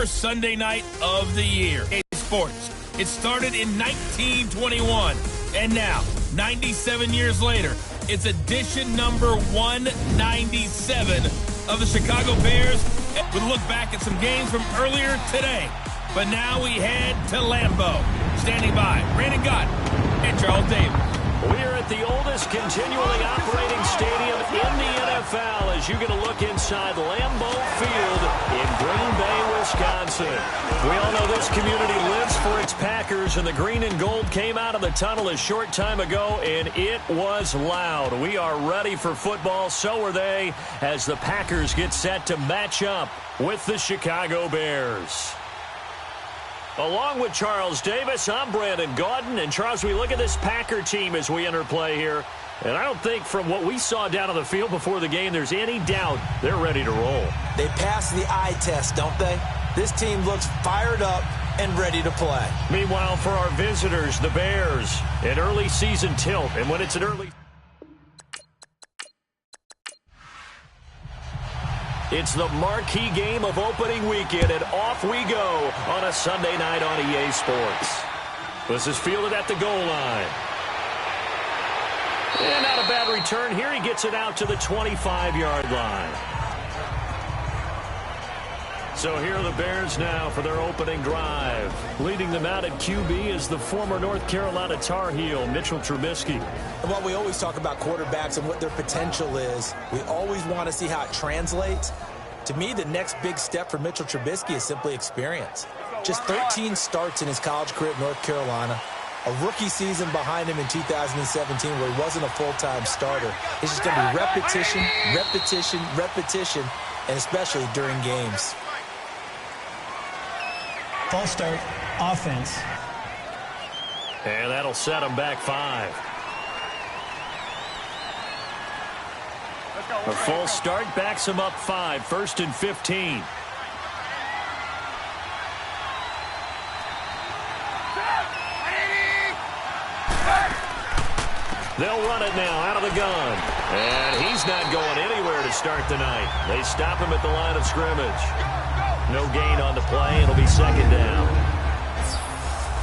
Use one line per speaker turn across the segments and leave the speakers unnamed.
first Sunday night of the year. Sports. It started in 1921, and now, 97 years later, it's edition number 197 of the Chicago Bears. We'll look back at some games from earlier today. But now we head to Lambeau. Standing by, Brandon Gott and Charles Davis.
We're at the oldest continually operating stadium in the NFL as you get a look inside Lambeau Field in Green Bay, Wisconsin. We all know this community lives for its Packers, and the green and gold came out of the tunnel a short time ago, and it was loud. We are ready for football, so are they, as the Packers get set to match up with the Chicago Bears. Along with Charles Davis, I'm Brandon Gaudin. And Charles, we look at this Packer team as we enter play here. And I don't think from what we saw down on the field before the game, there's any doubt they're ready to roll.
They pass the eye test, don't they? This team looks fired up and ready to play.
Meanwhile, for our visitors, the Bears, an early season tilt. And when it's an early... It's the marquee game of opening weekend, and off we go on a Sunday night on EA Sports. This is fielded at the goal line. And not a bad return here. He gets it out to the 25-yard line. So here are the Bears now for their opening drive. Leading them out at QB is the former North Carolina Tar Heel, Mitchell Trubisky.
And while we always talk about quarterbacks and what their potential is, we always want to see how it translates. To me, the next big step for Mitchell Trubisky is simply experience. Just 13 starts in his college career at North Carolina. A rookie season behind him in 2017 where he wasn't a full-time starter. It's just going to be repetition, repetition, repetition, and especially during games.
False start, offense.
And that'll set him back 5. A false start backs him up 5. 1st and 15. They'll run it now out of the gun. And he's not going anywhere to start the night. They stop him at the line of scrimmage. No gain on the play. It'll be 2nd down.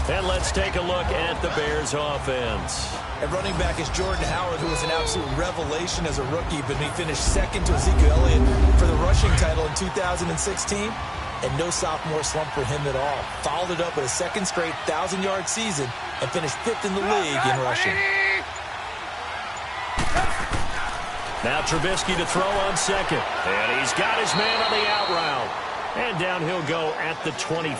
And let's take a look at the Bears offense.
And running back is Jordan Howard, who was an absolute revelation as a rookie, but he finished 2nd to Ezekiel Elliott for the rushing title in 2016. And no sophomore slump for him at all. Followed it up with a 2nd straight 1,000-yard season and finished 5th in the league in rushing.
Now Trubisky to throw on 2nd. And he's got his man on the out route. And down he'll go at the 25.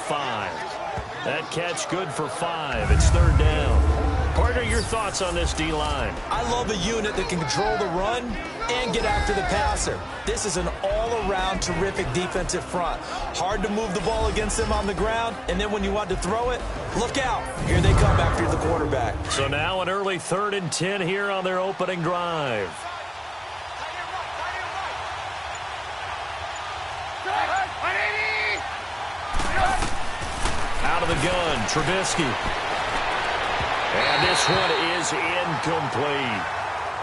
That catch good for 5. It's 3rd down. Partner, your thoughts on this D-line?
I love a unit that can control the run and get after the passer. This is an all-around terrific defensive front. Hard to move the ball against them on the ground, and then when you want to throw it, look out. Here they come after the quarterback.
So now an early 3rd and 10 here on their opening drive. Out of the gun, Trubisky. And this one is incomplete.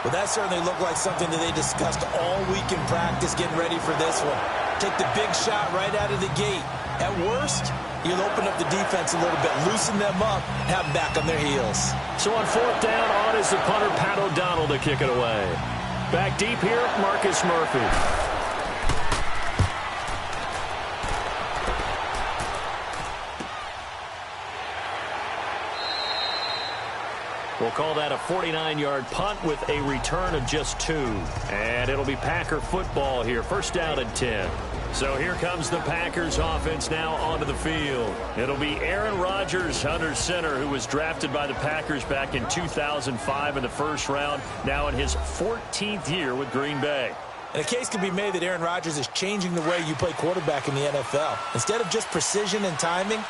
Well, that certainly looked like something that they discussed all week in practice getting ready for this one. Take the big shot right out of the gate. At worst, you'll open up the defense a little bit, loosen them up, and have them back on their heels.
So on 4th down, on is the punter, Pat O'Donnell, to kick it away. Back deep here, Marcus Murphy. We'll call that a 49-yard punt with a return of just 2. And it'll be Packer football here. 1st down and 10. So here comes the Packers offense now onto the field. It'll be Aaron Rodgers under center, who was drafted by the Packers back in 2005 in the 1st round, now in his 14th year with Green Bay.
And a case can be made that Aaron Rodgers is changing the way you play quarterback in the NFL. Instead of just precision and timing,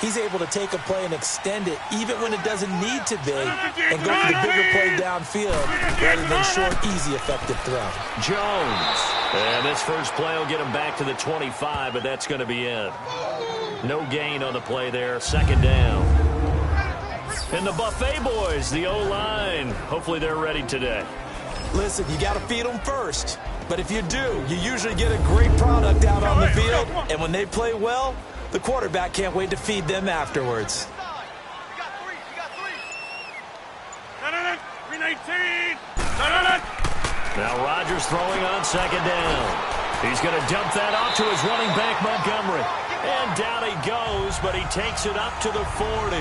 he's able to take a play and extend it even when it doesn't need to be and go for the bigger play downfield rather than short, easy, effective throw.
Jones. And this first play will get him back to the 25, but that's going to be it. No gain on the play there. 2nd down. And the Buffet boys, the O-line. Hopefully they're ready today.
Listen, you got to feed them first. But if you do, you usually get a great product out on the field. And when they play well, The quarterback can't wait to feed them afterwards.
Now Rodgers throwing on second down. He's going to dump that off to his running back, Montgomery. And down he goes, but he takes it up to the 40.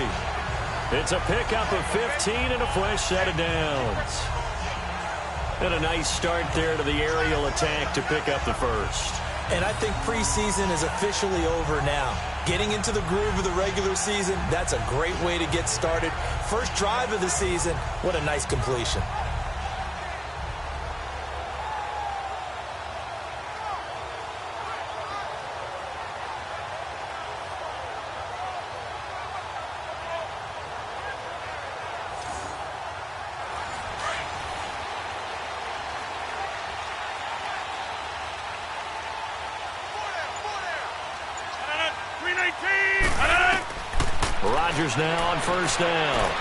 It's a pickup of 15 and a fresh set of downs. And a nice start there to the aerial attack to pick up the first.
And I think preseason is officially over now. Getting into the groove of the regular season, that's a great way to get started. First drive of the season, what a nice completion.
Rodgers now on first down.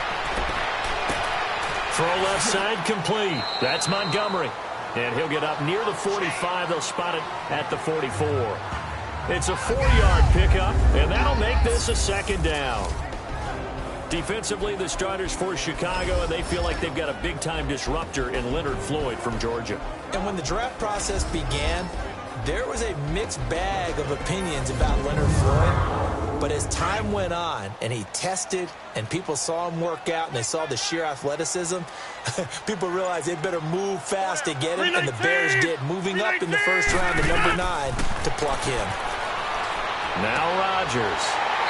Throw left side complete. That's Montgomery. And he'll get up near the 45. They'll spot it at the 44. It's a 4-yard pickup, and that'll make this a second down. Defensively, the starters for Chicago, and they feel like they've got a big-time disruptor in Leonard Floyd from Georgia.
And when the draft process began, there was a mixed bag of opinions about Leonard Floyd. But as time went on and he tested and people saw him work out and they saw the sheer athleticism, people realized they better move fast to get him, and the Bears did, moving up in the first round to number 9 to pluck him.
Now Rodgers.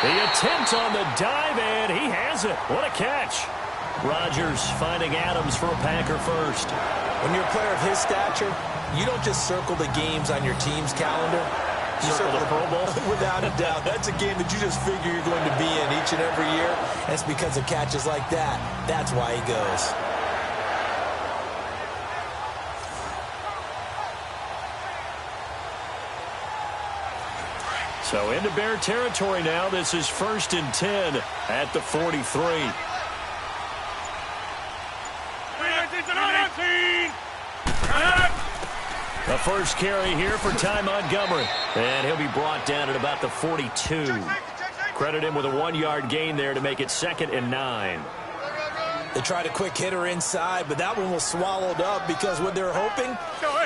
The attempt on the dive, and he has it. What a catch. Rodgers finding Adams for a Packer first.
When you're a player of his stature, you don't just circle the games on your team's calendar. You circle the Pro Bowl. Without a doubt. That's a game that you just figure you're going to be in each and every year. And it's because of catches like that. That's why he goes.
So into Bear territory now. This is 1st and 10 at the 43. The first carry here for Ty Montgomery. And he'll be brought down at about the 42. Credit him with a 1-yard gain there to make it 2nd and 9.
They tried a quick hitter inside, but that one was swallowed up because what they're hoping,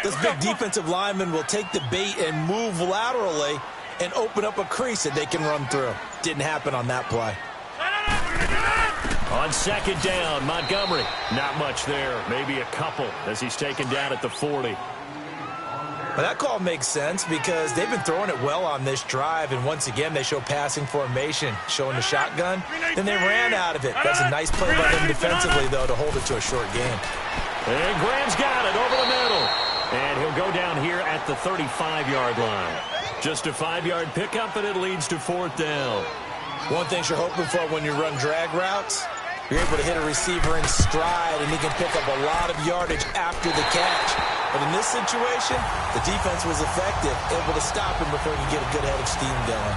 this big defensive lineman will take the bait and move laterally and open up a crease that they can run through. Didn't happen on that play.
On second down, Montgomery. Not much there. Maybe a couple as he's taken down at the 40.
Well, that call makes sense because they've been throwing it well on this drive, and once again they show passing formation, showing the shotgun. Then they ran out of it. That's a nice play by them defensively, though, to hold it to a short game.
And Graham's got it over the middle. And he'll go down here at the 35-yard line. Just a 5-yard pickup, and it leads to 4th down.
One thing you're hoping for when you run drag routes, you're able to hit a receiver in stride, and he can pick up a lot of yardage after the catch. But in this situation, the defense was effective, able to stop him before he could get a good head of steam going.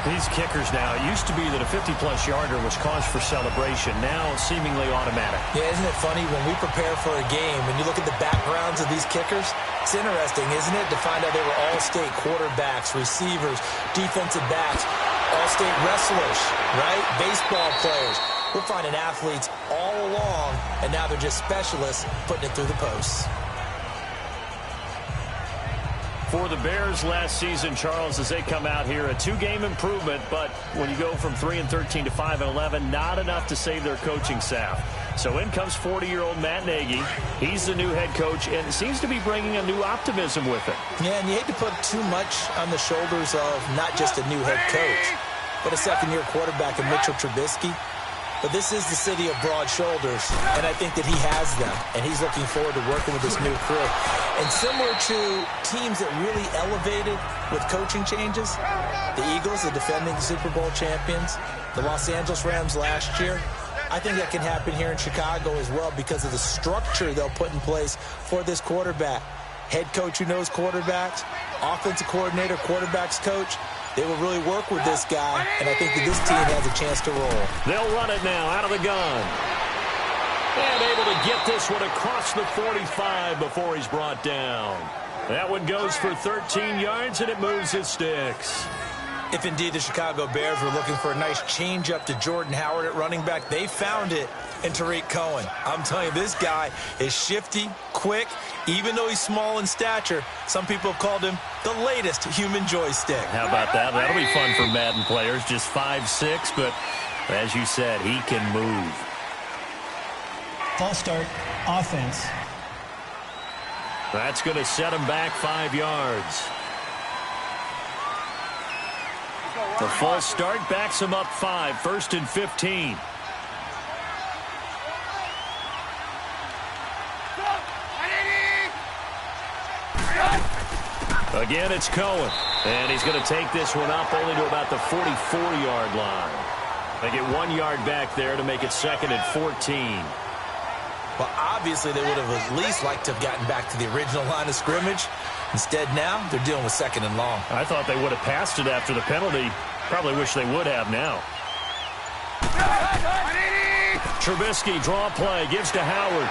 These kickers now, it used to be that a 50-plus yarder was cause for celebration. Now seemingly automatic.
Yeah, isn't it funny? When we prepare for a game, when you look at the backgrounds of these kickers, it's interesting, isn't it, to find out they were all-state quarterbacks, receivers, defensive backs, all-state wrestlers, right? Baseball players. We're finding athletes all along, and now they're just specialists putting it through the posts.
For the Bears last season, Charles, as they come out here, a 2-game improvement, but when you go from 3-13 to 5-11, not enough to save their coaching staff. So in comes 40-year-old Matt Nagy. He's the new head coach and seems to be bringing a new optimism with it.
Yeah, and you hate to put too much on the shoulders of not just a new head coach, but a second-year quarterback in Mitchell Trubisky. But this is the city of broad shoulders, and I think that he has them, and he's looking forward to working with this new crew. And similar to teams that really elevated with coaching changes, the Eagles, the defending Super Bowl champions, the Los Angeles Rams last year, I think that can happen here in Chicago as well because of the structure they'll put in place for this quarterback. Head coach who knows quarterbacks, offensive coordinator, quarterbacks coach. They will really work with this guy, and I think that this team has a chance to roll.
They'll run it now out of the gun. And able to get this one across the 45 before he's brought down. That one goes for 13 yards, and it moves his sticks.
If indeed the Chicago Bears were looking for a nice change-up to Jordan Howard at running back, they found it in Tariq Cohen. I'm telling you, this guy is shifty, quick. Even though he's small in stature, some people have called him the latest human joystick.
How about that? That'll be fun for Madden players. Just 5'6", but as you said, he can move.
False start, offense.
That's going to set him back 5 yards. The false start backs him up 5, 1st and 15. Again, it's Cohen. And he's going to take this one up only to about the 44-yard line. They get 1 yard back there to make it 2nd and 14.
Well, obviously, they would have at least liked to have gotten back to the original line of scrimmage. Instead, now, they're dealing with 2nd and long.
I thought they would have passed it after the penalty. Probably wish they would have now. Trubisky, draw play, gives to Howard.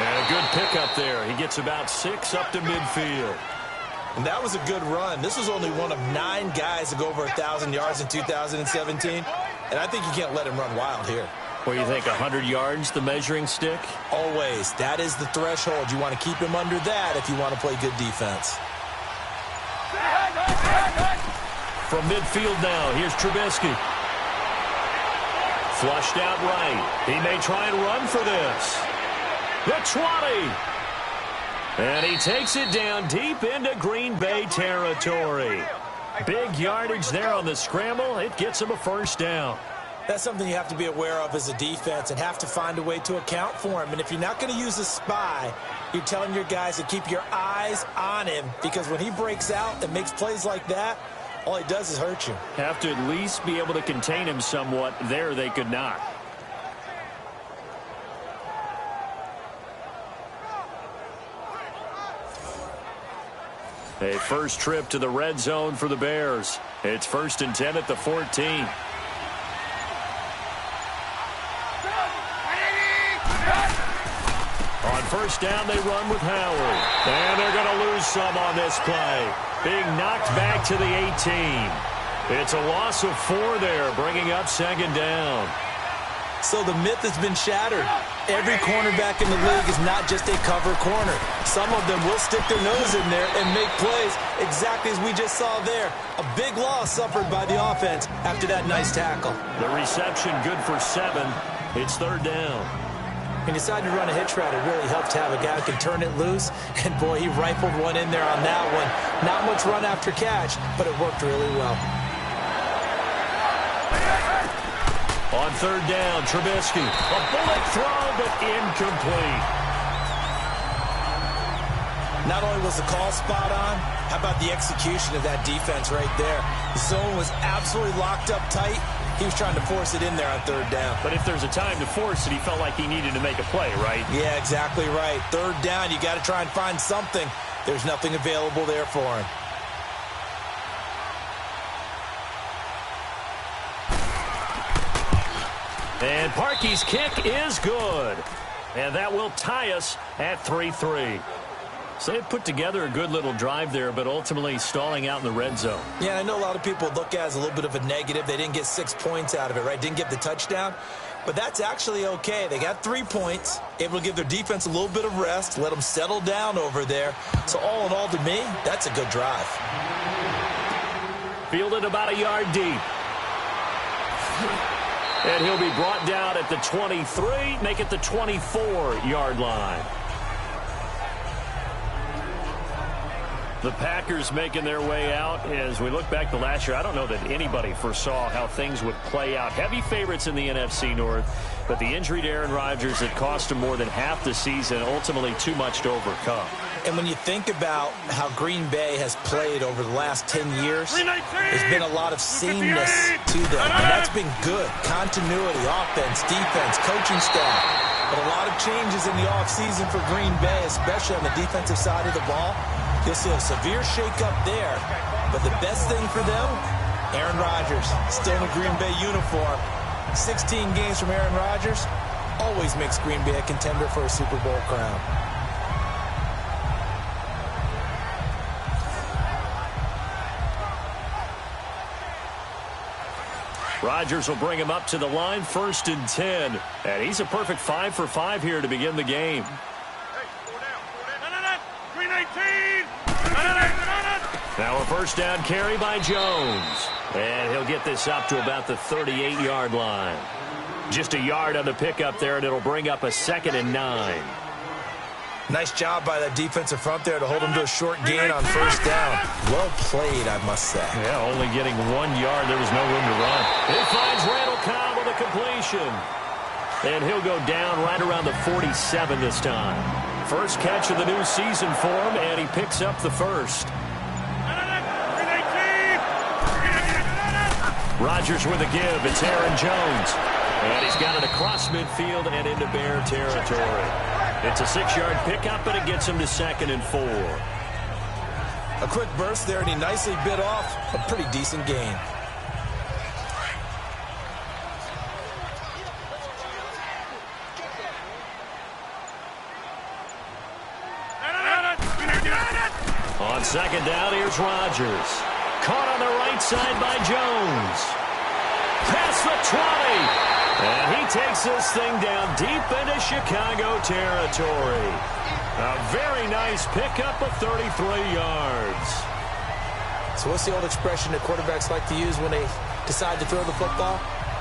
And a good pickup there. He gets about 6 up to midfield.
And that was a good run. This was only one of 9 guys to go over 1,000 yards in 2017. And I think you can't let him run wild here.
What do you think, 100 yards, the measuring stick?
Always. That is the threshold. You want to keep him under that if you want to play good defense.
From midfield now, here's Trubisky. Flushed out right. He may try and run for this. The 20. And he takes it down deep into Green Bay territory. Big yardage there on the scramble. It gets him a 1st down.
That's something you have to be aware of as a defense and have to find a way to account for him. And if you're not going to use a spy, you're telling your guys to keep your eyes on him, because when he breaks out and makes plays like that, all he does is hurt you.
Have to at least be able to contain him somewhat. There they could not. A first trip to the red zone for the Bears. It's 1st and 10 at the 14. On 1st down, they run with Howard. And they're going to lose some on this play. Being knocked back to the 18. It's a loss of 4 there, bringing up 2nd down.
So the myth has been shattered. Every cornerback in the league is not just a cover corner. Some of them will stick their nose in there and make plays exactly as we just saw there. A big loss suffered by the offense after that nice tackle.
The reception good for 7. It's 3rd down.
He decided to run a hitch route. It really helped to have a guy who can turn it loose. And, boy, he rifled one in there on that one. Not much run after catch, but it worked really well.
On 3rd down, Trubisky. A bullet throw, but incomplete.
Not only was the call spot on, how about the execution of that defense right there? The zone was absolutely locked up tight. He was trying to force it in there on 3rd down.
But if there's a time to force it, he felt like he needed to make a play, right?
Yeah, exactly right. 3rd down, you got to try and find something. There's nothing available there for him.
And Parkey's kick is good. And that will tie us at 3-3. So they put together a good little drive there, but ultimately stalling out in the red zone.
Yeah, I know a lot of people look at it as a little bit of a negative. They didn't get 6 points out of it, right? Didn't get the touchdown. But that's actually okay. They got 3 points, able to give their defense a little bit of rest, let them settle down over there. So all in all, to me, that's a good drive.
Fielded about a yard deep. And he'll be brought down at the 23, make it the 24-yard line. The Packers making their way out. As we look back to last year, I don't know that anybody foresaw how things would play out. Heavy favorites in the NFC North, but the injury to Aaron Rodgers that cost him more than half the season, ultimately too much to overcome.
And when you think about how Green Bay has played over the last 10 years, there's been a lot of sameness to them. And that's been good. Continuity, offense, defense, coaching staff. But a lot of changes in the offseason for Green Bay, especially on the defensive side of the ball. You'll see a severe shakeup there. But the best thing for them, Aaron Rodgers, still in a Green Bay uniform. 16 games from Aaron Rodgers always makes Green Bay a contender for a Super Bowl crown.
Rodgers will bring him up to the line, 1st and 10. And he's a perfect 5 for 5 here to begin the game. Now a first down carry by Jones. And he'll get this up to about the 38-yard line. Just a yard on the pickup there, and it'll bring up a 2nd and 9.
Nice job by that defensive front there to hold him to a short gain on first down. Well played, I must say.
Yeah, only getting 1 yard. There was no room to run. He finds Randall Cobb with a completion. And he'll go down right around the 47 this time. First catch of the new season for him, and he picks up the first. Rodgers with a give. It's Aaron Jones. And he's got it across midfield and into Bear territory. It's a 6-yard pickup, but it gets him to 2nd and 4.
A quick burst there, and he nicely bit off a pretty decent gain.
On 2nd down, here's Rodgers. Caught on the right side by Jones. Past the 20. And he takes this thing down deep into Chicago territory. A very nice pickup of 33 yards.
So what's the old expression that quarterbacks like to use when they decide to throw the football?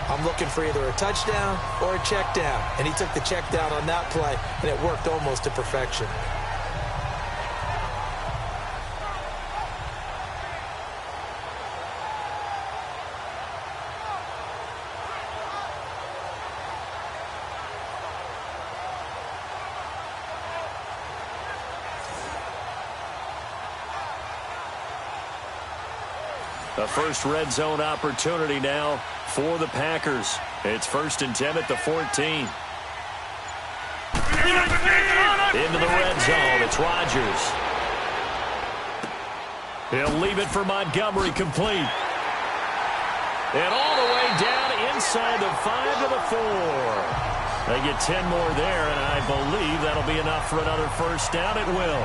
I'm looking for either a touchdown or a check down. And he took the check down on that play, and it worked almost to perfection.
The first red zone opportunity now for the Packers. It's 1st and 10 at the 14. Into the red zone. It's Rodgers. He'll leave it for Montgomery, complete. And all the way down inside the 5 to the 4. They get 10 more there, and I believe that'll be enough for another first down. It will.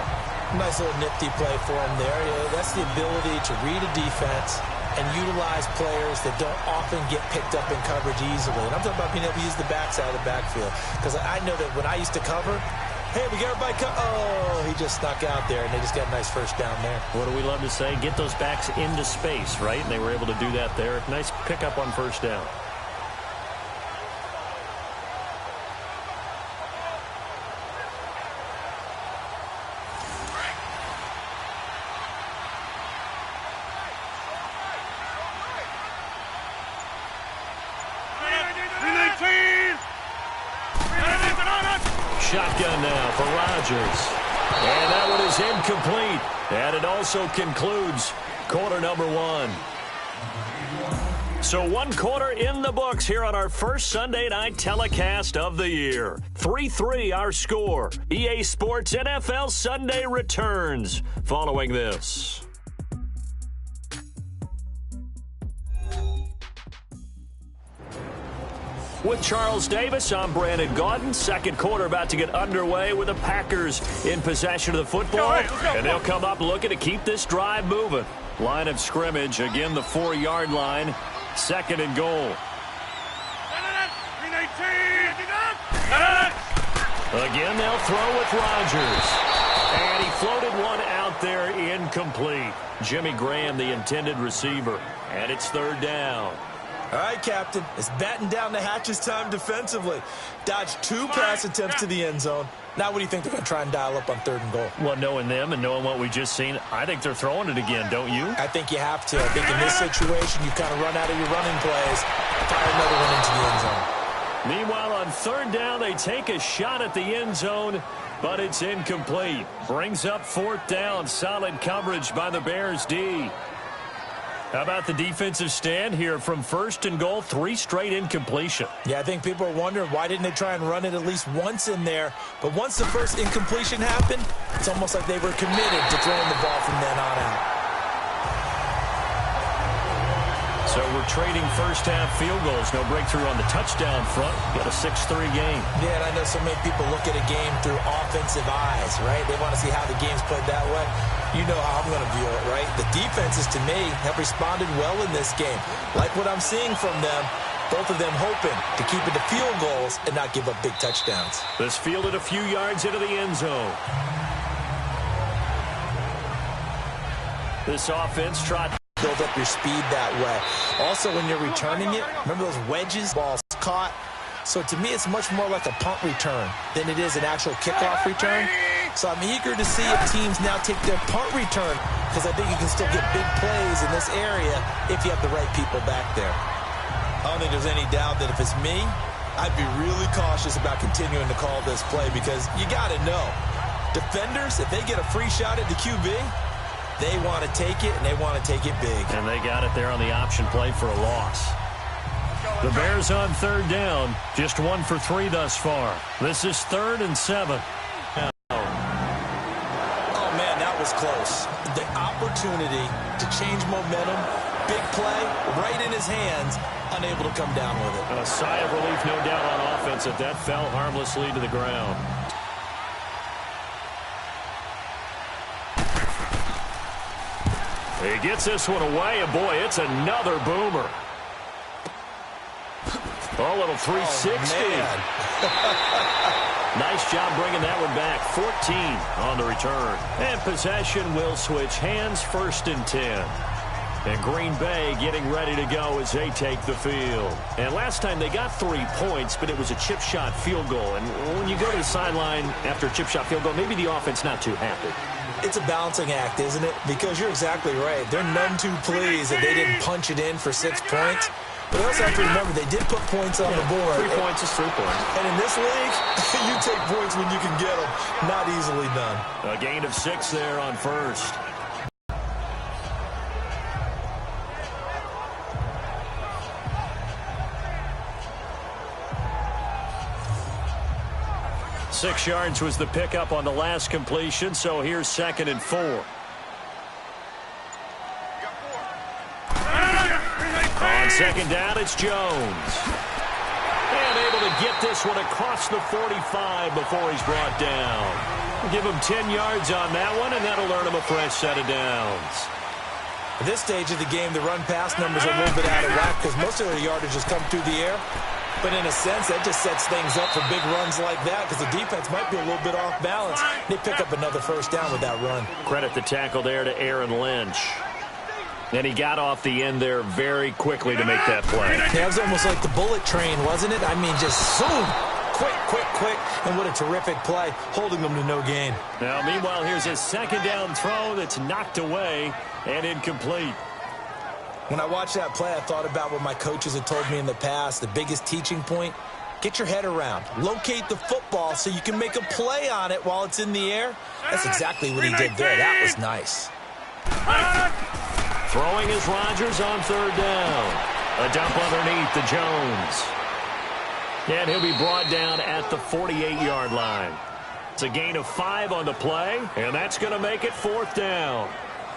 Nice little nifty play for him there. That's the ability to read a defense and utilize players that don't often get picked up in coverage easily. And I'm talking about being able to use the backside of the backfield. Because I know that when I used to cover, hey, we got everybody oh, he just snuck out there, and they just got a nice first down there.
What do we love to say? Get those backs into space, right? And they were able to do that there. Nice pickup on first down. Shotgun now for Rodgers. And that one is incomplete. And it also concludes quarter number 1. So 1 quarter in the books here on our first Sunday night telecast of the year. 3-3 our score. EA Sports NFL Sunday returns following this. With Charles Davis, I'm Brandon Gaudin. Second quarter about to get underway with the Packers in possession of the football. And they'll come up looking to keep this drive moving. Line of scrimmage, again the 4-yard line. 2nd and goal. Again, they'll throw with Rodgers. And he floated one out there incomplete. Jimmy Graham, the intended receiver. And it's 3rd down.
All right, Captain. It's batten down the hatches time defensively. Dodged 2 pass attempts to the end zone. Now what do you think they're going to try and dial up on 3rd and goal?
Well, knowing them and knowing what we just seen, I think they're throwing it again, don't you?
I think you have to. I think in this situation, you kind of run out of your running plays, fire another one into the end zone.
Meanwhile, on 3rd down, they take a shot at the end zone, but it's incomplete. Brings up 4th down. Solid coverage by the Bears D. How about the defensive stand here from 1st and goal, 3 straight incompletion?
Yeah, I think people are wondering why didn't they try and run it at least once in there. But once the first incompletion happened, it's almost like they were committed to throwing the ball from then on out.
So we're trading first-half field goals. No breakthrough on the touchdown front. Got a 6-3 game.
Yeah, and I know so many people look at a game through offensive eyes, right? They want to see how the game's played that way. You know how I'm going to view it, right? The defenses, to me, have responded well in this game. Like what I'm seeing from them, both of them hoping to keep it to field goals and not give up big touchdowns.
This fielded a few yards into the end zone. This offense tried to
build up your speed that way. Also, when you're returning it, remember those wedges, balls caught? So to me, it's much more like a punt return than it is an actual kickoff return. So I'm eager to see if teams now take their punt return, because I think you can still get big plays in this area if you have the right people back there. I don't think there's any doubt that if it's me, I'd be really cautious about continuing to call this play, because you got to know, defenders, if they get a free shot at the QB, they want to take it, and they want to take it big.
And they got it there on the option play for a loss. The Bears on third down, just 1 for 3 thus far. This is 3rd and 7.
Oh, man, that was close. The opportunity to change momentum, big play, right in his hands, unable to come down with it.
A sigh of relief, no doubt, on offense that that fell harmlessly to the ground. He gets this one away, and boy, it's another boomer. Oh, little 360. Nice job bringing that one back. 14 on the return. And possession will switch hands, 1st and 10. And Green Bay getting ready to go as they take the field. And last time they got 3 points, but it was a chip shot field goal. And when you go to the sideline after a chip shot field goal, maybe the offense not too happy.
It's a balancing act, isn't it? Because you're exactly right. They're none too pleased that they didn't punch it in for 6 points. But also have to remember, they did put points on the board.
3 points is 3 points.
And in this league, you take points when you can get them. Not easily done.
A gain of 6 there on 1st. Six yards was the pickup on the last completion, so here's 2nd and 4. On 2nd down, it's Jones. And able to get this one across the 45 before he's brought down. Give him 10 yards on that one, and that'll earn him a fresh set of downs.
At this stage of the game, the run-pass numbers are a little bit out of whack because most of their yardage has come through the air. But in a sense, that just sets things up for big runs like that because the defense might be a little bit off balance. They pick up another 1st down with that run.
Credit the tackle there to Aaron Lynch. And he got off the end there very quickly to make that play.
Yeah, it was almost like the bullet train, wasn't it? I mean, just zoom. Quick. And what a terrific play, holding them to no gain.
Now, meanwhile, here's a 2nd down throw that's knocked away and incomplete.
When I watched that play, I thought about what my coaches had told me in the past. The biggest teaching point, get your head around. Locate the football so you can make a play on it while it's in the air. That's exactly what he did there. That was nice.
Throwing is Rodgers on 3rd down. A dump underneath to Jones. And he'll be brought down at the 48-yard line. It's a gain of 5 on the play, and that's going to make it 4th down.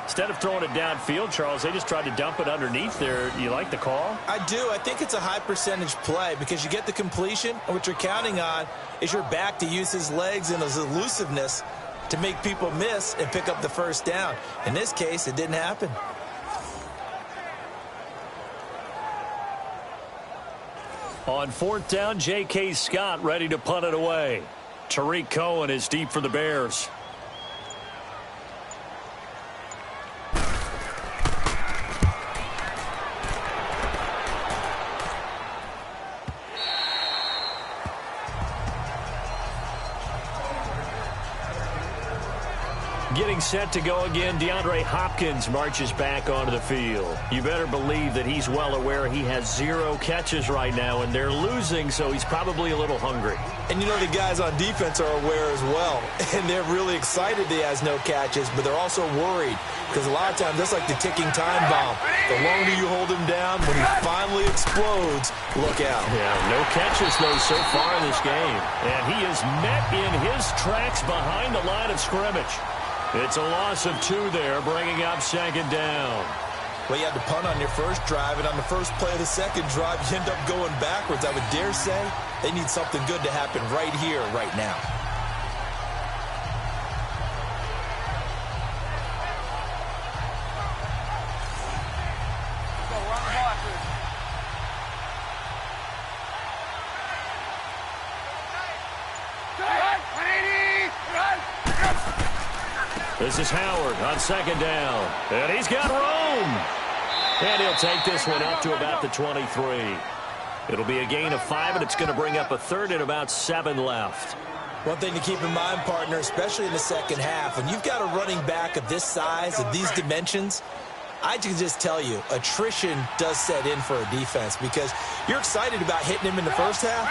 Instead of throwing it downfield, Charles, they just tried to dump it underneath there. You like the call?
I do. I think it's a high-percentage play because you get the completion, and what you're counting on is your back to use his legs and his elusiveness to make people miss and pick up the 1st down. In this case, it didn't happen.
On 4th down, J.K. Scott ready to punt it away. Tariq Cohen is deep for the Bears. Getting set to go again, DeAndre Hopkins marches back onto the field. You better believe that he's well aware he has 0 catches right now, and they're losing, so he's probably a little hungry.
And you know the guys on defense are aware as well, and they're really excited that he has no catches, but they're also worried because a lot of times that's like the ticking time bomb. The longer you hold him down, when he finally explodes, look out.
Yeah, no catches, though, so far in this game. And he is met in his tracks behind the line of scrimmage. It's a loss of 2 there, bringing up 2nd down.
Well, you had to punt on your first drive, and on the first play of the second drive, you end up going backwards. I would dare say they need something good to happen right here, right now.
This is Howard on second down. And he's got room. And he'll take this one up to about the 23. It'll be a gain of 5, and it's going to bring up a third and about 7 left.
One thing to keep in mind, partner, especially in the second half, when you've got a running back of this size, of these dimensions, I can just tell you, attrition does set in for a defense because you're excited about hitting him in the first half.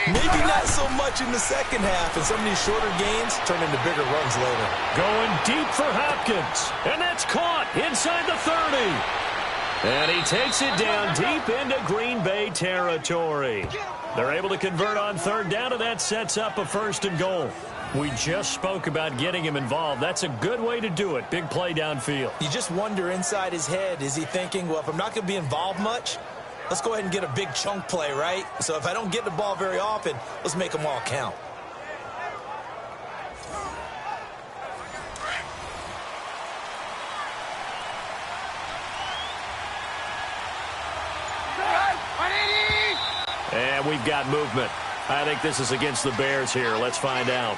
Maybe not so much in the second half, and some of these shorter gains turn into bigger runs later.
Going deep for Hopkins, and that's caught inside the 30. And he takes it down deep into Green Bay territory. They're able to convert on third down, and that sets up a first and goal. We just spoke about getting him involved. That's a good way to do it. Big play downfield.
You just wonder inside his head, is he thinking, well, if I'm not going to be involved much, let's go ahead and get a big chunk play, right? So if I don't get the ball very often, let's make them all count.
And we've got movement. I think this is against the Bears here. Let's find out.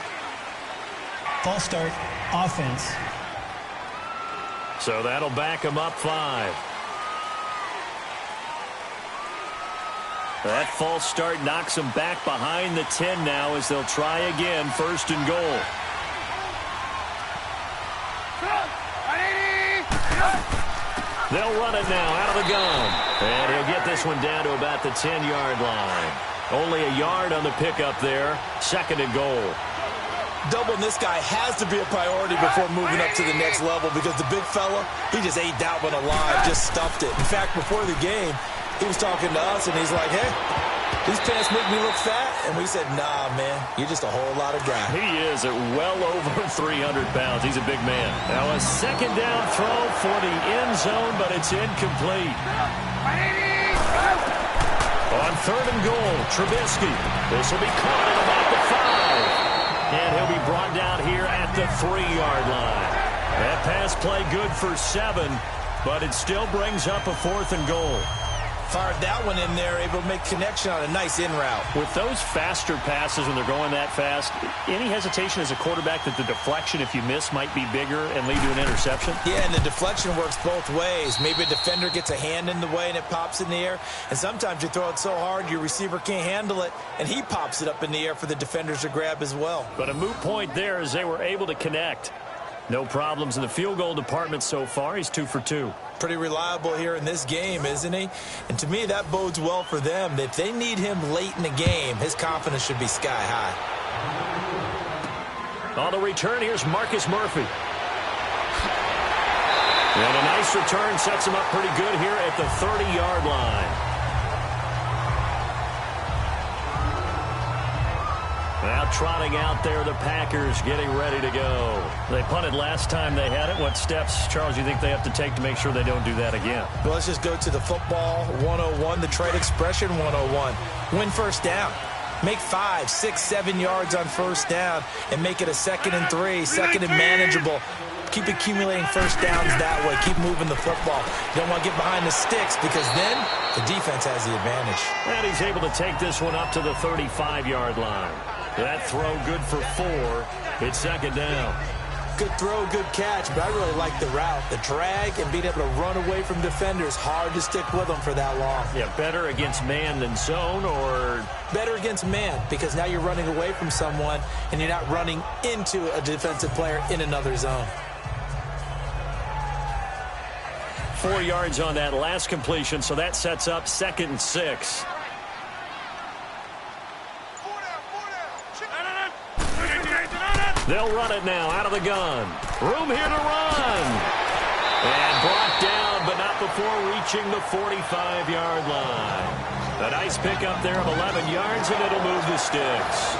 False start, offense.
So that'll back them up 5. That false start knocks them back behind the 10 now as they'll try again, first and goal. They'll run it now out of the gun. And he'll get this one down to about the 10-yard line. Only a yard on the pickup there. Second and goal.
Doubling this guy has to be a priority before moving up to the next level because the big fella, he just ate that one alive, just stuffed it. In fact, before the game, he was talking to us, and he's like, hey, these pants make me look fat. And we said, nah, man, you're just a whole lot of guy.
He is at well over 300 pounds. He's a big man. Now a second down throw for the end zone, but it's incomplete. On third and goal, Trubisky. This will be caught at about the 5. And he'll be brought down here at the 3-yard line. That pass play good for 7, but it still brings up a 4th and goal.
Fired that one in there, able to make connection on a nice in route.
With those faster passes when they're going that fast, any hesitation as a quarterback that the deflection, if you miss, might be bigger and lead to an interception?
Yeah, and the deflection works both ways. Maybe a defender gets a hand in the way and it pops in the air. And sometimes you throw it so hard your receiver can't handle it, and he pops it up in the air for the defenders to grab as well.
But a moot point there as they were able to connect. No problems in the field goal department so far. He's 2 for 2.
Pretty reliable here in this game, isn't he? And to me, that bodes well for them. If they need him late in the game, his confidence should be sky high.
On the return, here's Marcus Murphy. And a nice return sets him up pretty good here at the 30-yard line. Now trotting out there, the Packers getting ready to go. They punted last time they had it. What steps, Charles, do you think they have to take to make sure they don't do that again?
Well, let's just go to the football 101, the trade expression 101. Win first down. Make 5, 6, 7 yards on first down and make it a 2nd and 3, 2nd and manageable. Keep accumulating first downs that way. Keep moving the football. You don't want to get behind the sticks because then the defense has the advantage.
And he's able to take this one up to the 35-yard line. That throw good for 4. It's second down.
Good throw, good catch, but I really like the route. The drag and being able to run away from defenders. Hard to stick with them for that long.
Yeah, better against man than zone, or?
Better against man because now you're running away from someone and you're not running into a defensive player in another zone.
4 yards on that last completion, so that sets up 2nd and 6. They'll run it now out of the gun. Room here to run. And brought down, but not before reaching the 45-yard line. A nice pickup there of 11 yards, and it'll move the sticks.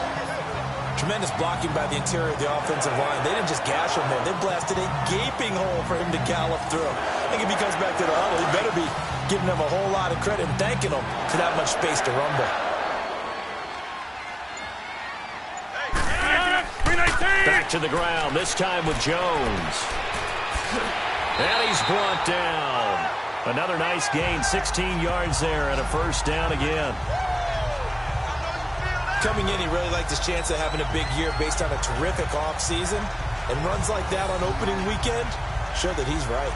Tremendous blocking by the interior of the offensive line. They didn't just gash him there. They blasted a gaping hole for him to gallop through. I think if he comes back to the huddle, he better be giving them a whole lot of credit and thanking them for that much space to rumble.
Back to the ground, this time with Jones. And he's brought down. Another nice gain, 16 yards there and a first down again.
Coming in, he really liked his chance of having a big year based on a terrific offseason. And runs like that on opening weekend show that he's right.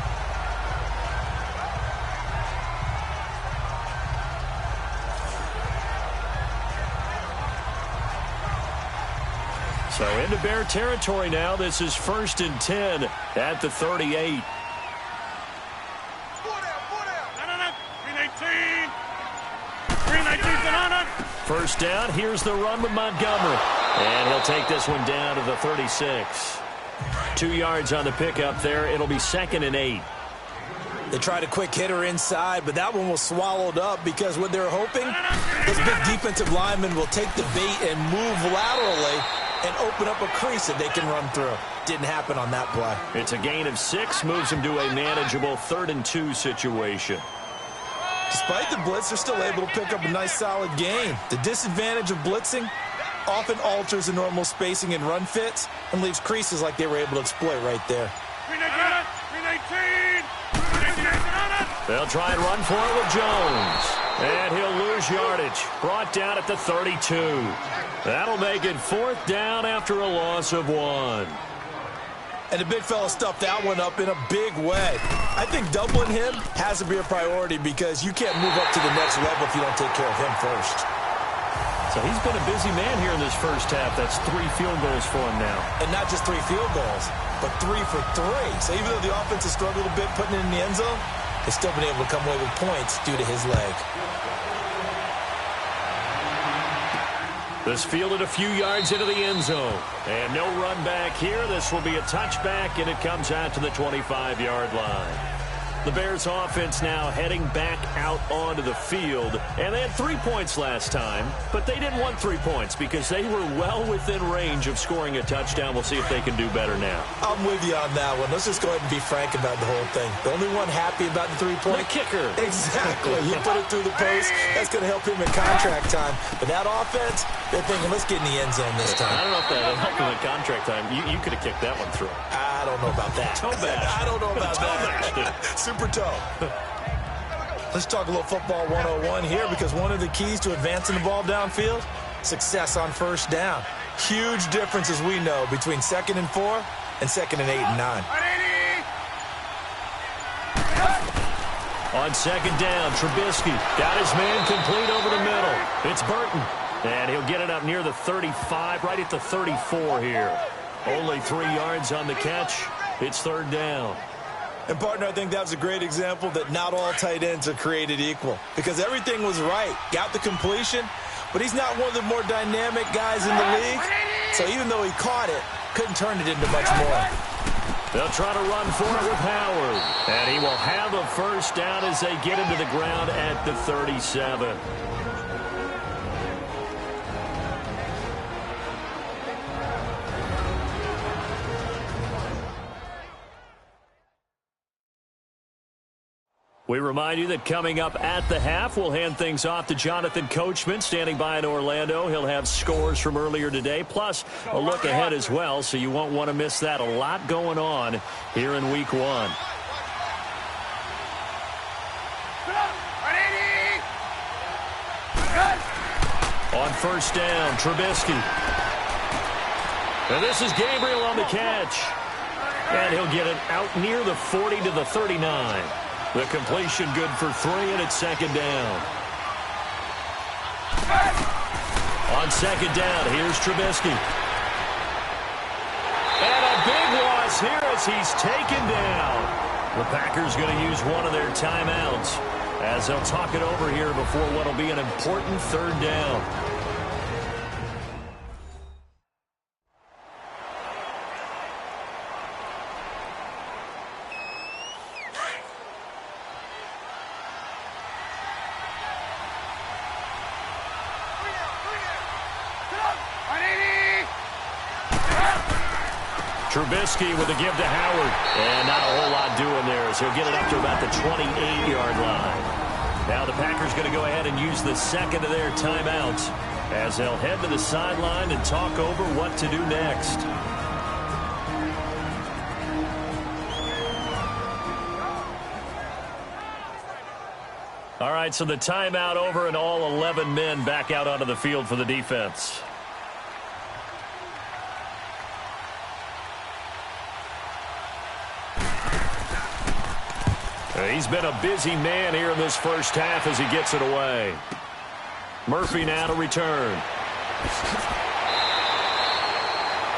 So into Bear territory now. This is 1st and 10 at the 38. First down, here's the run with Montgomery. And he'll take this one down to the 36. 2 yards on the pickup there. It'll be 2nd and 8.
They tried a quick hitter inside, but that one was swallowed up because what they're hoping, this big defensive lineman will take the bait and move laterally and open up a crease that they can run through. Didn't happen on that play.
It's a gain of 6, moves them to a manageable 3rd and 2 situation.
Despite the blitz, they're still able to pick up a nice solid gain. The disadvantage of blitzing often alters the normal spacing and run fits and leaves creases like they were able to exploit right there.
They'll try and run for it with Jones. And he'll lose yardage. Brought down at the 32. That'll make it 4th down after a loss of 1.
And the big fella stuffed that one up in a big way. I think doubling him has to be a priority because you can't move up to the next level if you don't take care of him first.
So he's been a busy man here in this first half. That's 3 field goals for him now.
And not just 3 field goals, but 3 for 3. So even though the offense has struggled a bit putting it in the end zone, they've still been able to come away with points due to his leg.
This fielded a few yards into the end zone. And no run back here. This will be a touchback, and it comes out to the 25-yard line. The Bears offense now heading back out onto the field. And they had 3 points last time, but they didn't want 3 points because they were well within range of scoring a touchdown. We'll see if they can do better now.
I'm with you on that one. Let's just go ahead and be frank about the whole thing. The only one happy about the 3-point?
The kicker.
Exactly. He put it through the post. That's going to help him in contract time. But that offense, they're thinking, let's get in the end zone this time.
I don't know if that helped him in contract time. You could have kicked that one through.
I don't know about that.
Toe bash.
I don't know about that. Super toe. Let's talk a little football 101 here because one of the keys to advancing the ball downfield, success on first down. Huge difference, as we know, between 2nd and 4 and 2nd and 8 and 9.
On 2nd down, Trubisky got his man complete over the middle. It's Burton. And he'll get it up near the 35, right at the 34 here. Only 3 yards on the catch. It's 3rd down.
And, partner, I think that was a great example that not all tight ends are created equal because everything was right. Got the completion, but he's not one of the more dynamic guys in the league. So even though he caught it, couldn't turn it into much more.
They'll try to run for it with Howard. And he will have a first down as they get him to the ground at the 37. We remind you that coming up at the half, we'll hand things off to Jonathan Coachman, standing by in Orlando. He'll have scores from earlier today, plus a look ahead as well, so you won't want to miss that. A lot going on here in Week 1. On first down, Trubisky. And this is Gabriel on the catch. And he'll get it out near the 40 to the 39. The completion good for 3, and it's 2nd down. On 2nd down, here's Trubisky. And a big loss here as he's taken down. The Packers going to use one of their timeouts as they'll talk it over here before what will be an important 3rd down. Trubisky with a give to Howard. And not a whole lot doing there as he'll get it up to about the 28-yard line. Now the Packers going to go ahead and use the 2nd of their timeouts as they'll head to the sideline and talk over what to do next. All right, so the timeout over and all 11 men back out onto the field for the defense. He's been a busy man here in this first half as he gets it away. Murphy now to return.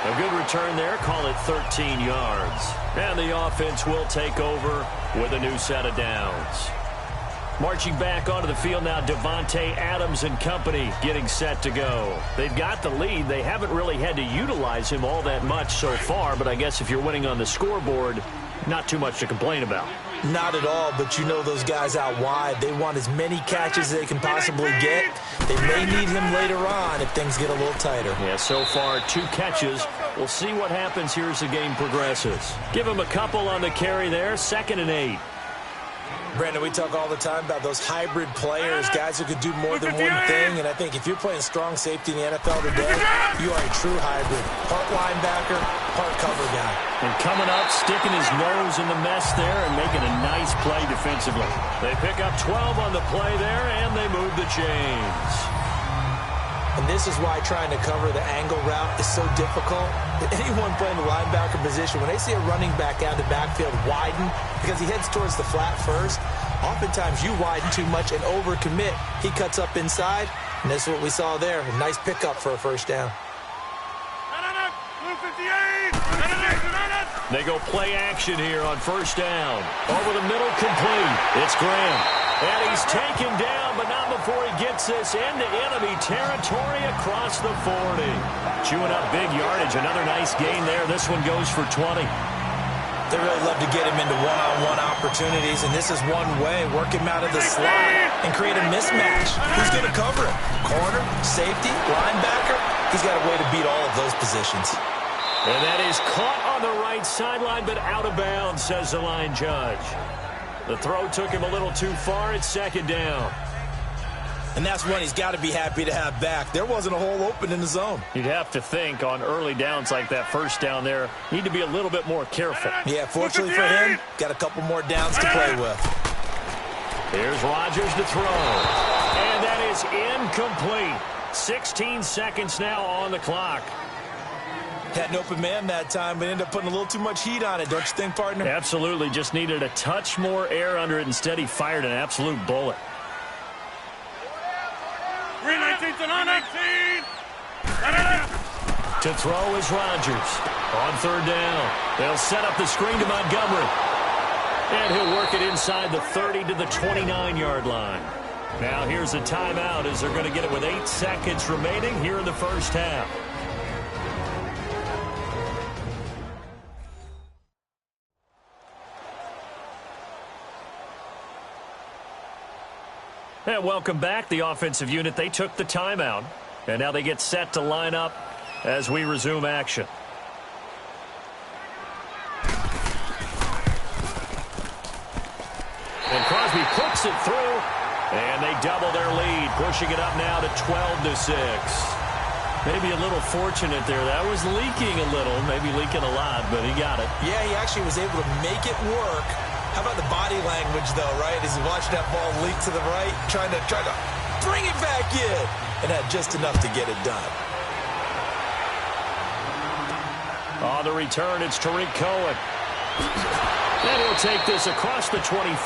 A good return there. Call it 13 yards. And the offense will take over with a new set of downs. Marching back onto the field now, Devontae Adams and company getting set to go. They've got the lead. They haven't really had to utilize him all that much so far, but I guess if you're winning on the scoreboard, not too much to complain about.
Not at all, but you know those guys out wide, they want as many catches as they can possibly get. They may need him later on if things get a little tighter.
Yeah, so far 2 catches. We'll see what happens here as the game progresses. Give him a couple on the carry there, 2nd and 8.
Brandon, we talk all the time about those hybrid players, guys who could do more than one thing, and I think if you're playing strong safety in the NFL today, you are a true hybrid. Part linebacker, part cover guy.
And coming up, sticking his nose in the mess there and making a nice play defensively. They pick up 12 on the play there, and they move the chains.
And this is why trying to cover the angle route is so difficult. Anyone playing the linebacker position, when they see a running back out of the backfield widen because he heads towards the flat first, oftentimes you widen too much and overcommit. He cuts up inside, and that's what we saw there. A nice pickup for a first down.
They go play action here on first down. Over the middle, complete. It's Graham. And he's taken down, but not before he gets this into enemy territory across the 40. Chewing up big yardage. Another nice gain there. This one goes for 20.
They really love to get him into one-on-one opportunities, and this is one way. Work him out of the slot and create a mismatch. Who's going to cover him? Corner, safety, linebacker? He's got a way to beat all of those positions.
And that is caught on the right sideline, but out of bounds, says the line judge. The throw took him a little too far. It's 2nd down.
And that's one he's got to be happy to have back. There wasn't a hole open in the zone.
You'd have to think on early downs like that first down there, need to be a little bit more careful.
Yeah, fortunately for him, got a couple more downs to play with.
Here's Rodgers to throw. And that is incomplete. 16 seconds now on the clock.
Had an open man that time, but ended up putting a little too much heat on it, don't you think, partner?
Absolutely. Just needed a touch more air under it. Instead, he fired an absolute bullet.
319 to 919.
To throw is Rodgers. On third down. They'll set up the screen to Montgomery. And he'll work it inside the 30 to the 29-yard line. Now here's a timeout as they're going to get it with 8 seconds remaining here in the first half. And welcome back. The offensive unit, they took the timeout. And now they get set to line up as we resume action. And Crosby puts it through. And they double their lead, pushing it up now to 12-6. Maybe a little fortunate there. That was leaking a little, maybe leaking a lot, but he got it.
Yeah, he actually was able to make it work. How about the body language, though, right? As he watched that ball leak to the right, trying to bring it back in, and had just enough to get it done.
On the return, it's Tariq Cohen. And he'll take this across the 25,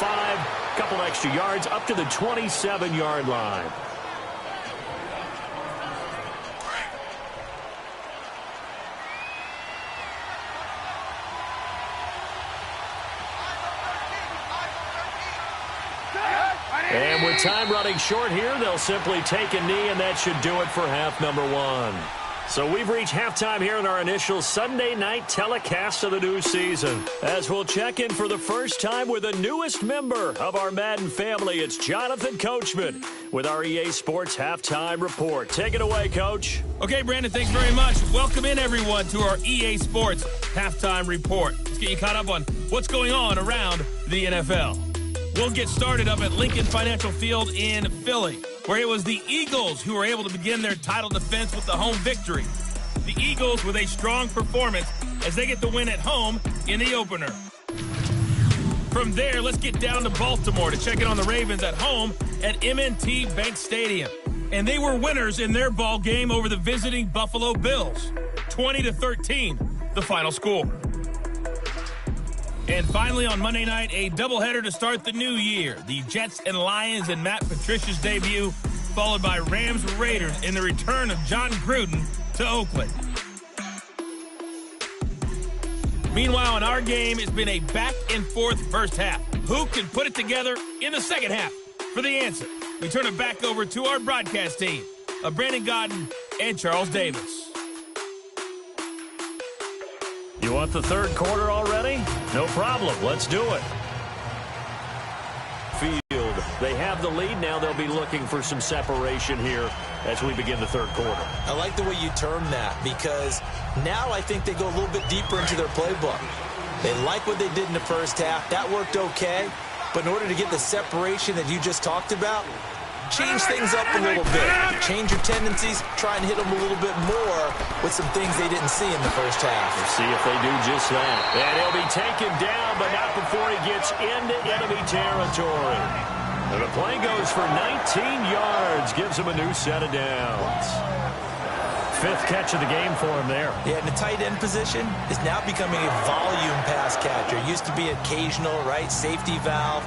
couple extra yards, up to the 27-yard line. And with time running short here, they'll simply take a knee, and that should do it for half number 1. So we've reached halftime here in our initial Sunday night telecast of the new season. As we'll check in for the first time with the newest member of our Madden family, it's Jonathan Coachman with our EA Sports Halftime Report. Take it away, Coach.
Okay, Brandon, thanks very much. Welcome in, everyone, to our EA Sports Halftime Report. Let's get you caught up on what's going on around the NFL. We'll get started up at Lincoln Financial Field in Philly, where it was the Eagles who were able to begin their title defense with the home victory. The Eagles with a strong performance as they get the win at home in the opener. From there, let's get down to Baltimore to check in on the Ravens at home at M&T Bank Stadium. And they were winners in their ball game over the visiting Buffalo Bills. 20-13, the final score. And finally on Monday night, a doubleheader to start the new year. The Jets and Lions in Matt Patricia's debut, followed by Rams-Raiders in the return of John Gruden to Oakland. Meanwhile, in our game, it's been a back-and-forth first half. Who can put it together in the second half? For the answer, we turn it back over to our broadcast team of Brandon Gaudin and Charles Davis.
You want the third quarter already? No problem. Let's do it. Field. They have the lead. Now they'll be looking for some separation here as we begin the third quarter.
I like the way you term that, because now I think they go a little bit deeper into their playbook. They like what they did in the first half. That worked okay. But in order to get the separation that you just talked about, change things up a little bit. Change your tendencies. Try and hit them a little bit more with some things they didn't see in the first half.
We'll see if they do just that. And he'll be taken down, but not before he gets into enemy territory. And the play goes for 19 yards. Gives him a new set of downs. Fifth catch of the game for him there.
Yeah, and the tight end position is now becoming a volume pass catcher. It used to be occasional, right? Safety valve.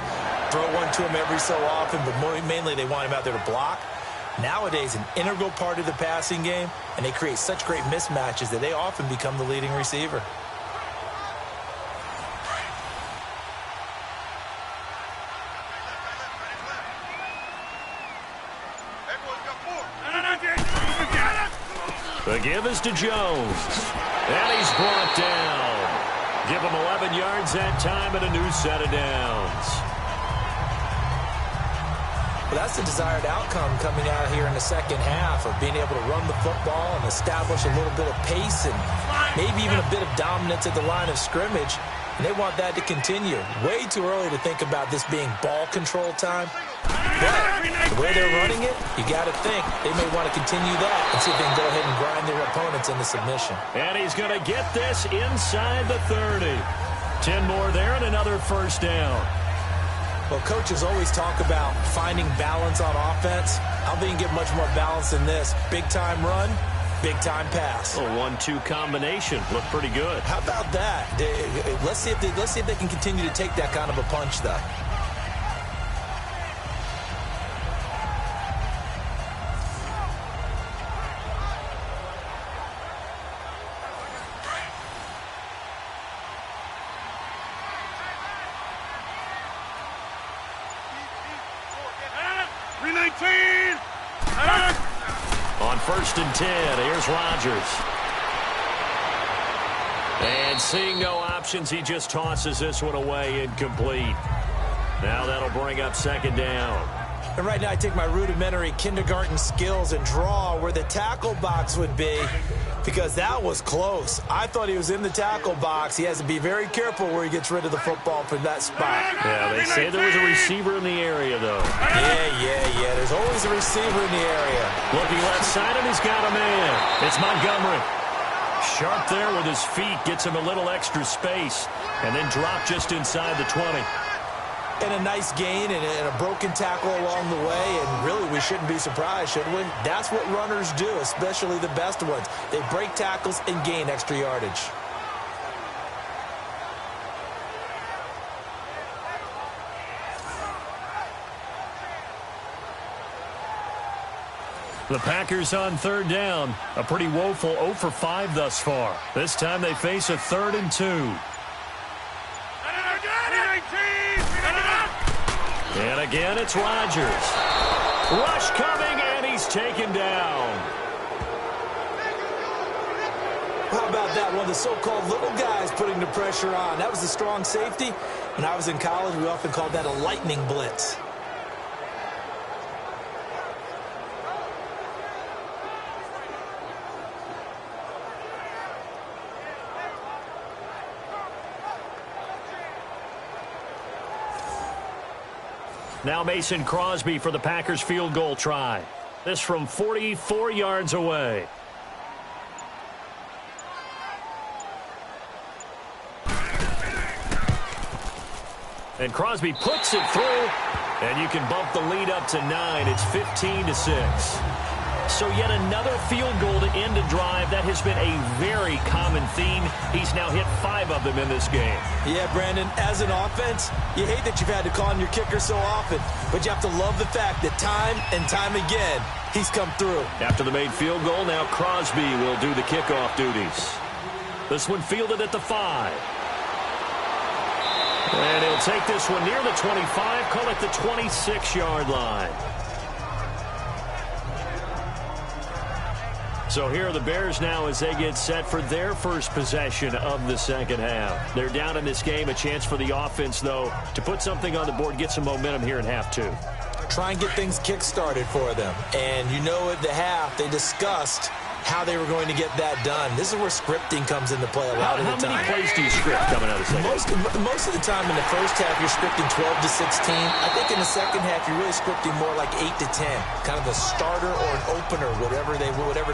Throw one to him every so often, but mainly they want him out there to block. Nowadays, an integral part of the passing game, and they create such great mismatches that they often become the leading receiver.
The give is to Jones. And he's brought down. Give him 11 yards that time and a new set of downs.
Well, that's the desired outcome coming out here in the second half, of being able to run the football and establish a little bit of pace and maybe even a bit of dominance at the line of scrimmage. And they want that to continue. Way too early to think about this being ball control time. But the way they're running it, you got to think they may want to continue that and see if they can go ahead and grind their opponents into submission.
And he's going to get this inside the 30. 10 more there and another first down.
Well, coaches always talk about finding balance on offense. I don't think you can get much more balance than this. Big-time run, big-time pass.
A 1-2 combination. Looked pretty good.
How about that? Let's see if they can continue to take that kind of a punch, though.
On 1st and 10, here's Rodgers. And seeing no options, he just tosses this one away incomplete. Now that'll bring up second down.
And right now I take my rudimentary kindergarten skills and draw where the tackle box would be, because that was close. I thought he was in the tackle box. He has to be very careful where he gets rid of the football from that spot.
Yeah, they say there was a receiver in the area, though.
Yeah. There's always a receiver in the area.
Looking left side, and he's got a man. It's Montgomery. Sharp there with his feet, gets him a little extra space, and then drop just inside the 20.
And a nice gain and a broken tackle along the way, and really we shouldn't be surprised, should we? That's what runners do, especially the best ones. They break tackles and gain extra yardage.
The Packers on third down. A pretty woeful 0 for 5 thus far. This time they face a 3rd and 2. And again, it's Rodgers. Rush coming, and he's taken down.
How about that? One of the so-called little guys putting the pressure on. That was a strong safety. When I was in college, we often called that a lightning blitz.
Now Mason Crosby for the Packers field goal try. This from 44 yards away. And Crosby puts it through, and you can bump the lead up to 9. It's 15-6. So yet another field goal to end a drive. That has been a very common theme. He's now hit 5 of them in this game.
Yeah, Brandon, as an offense, you hate that you've had to call on your kicker so often, but you have to love the fact that time and time again, he's come through.
After the made field goal, now Crosby will do the kickoff duties. This one fielded at the 5. And he'll take this one near the 25, call it the 26-yard line. So here are the Bears now as they get set for their first possession of the second half. They're down in this game. A chance for the offense, though, to put something on the board, get some momentum here in half 2.
Try and get things kick-started for them. And you know at the half, they discussed how they were going to get that done. This is where scripting comes into play a lot of the time.
How many plays do you script coming out of the second?
Most of the time in the first half, you're scripting 12 to 16. I think in the second half, you're really scripting more like 8 to 10. Kind of a starter or an opener, whatever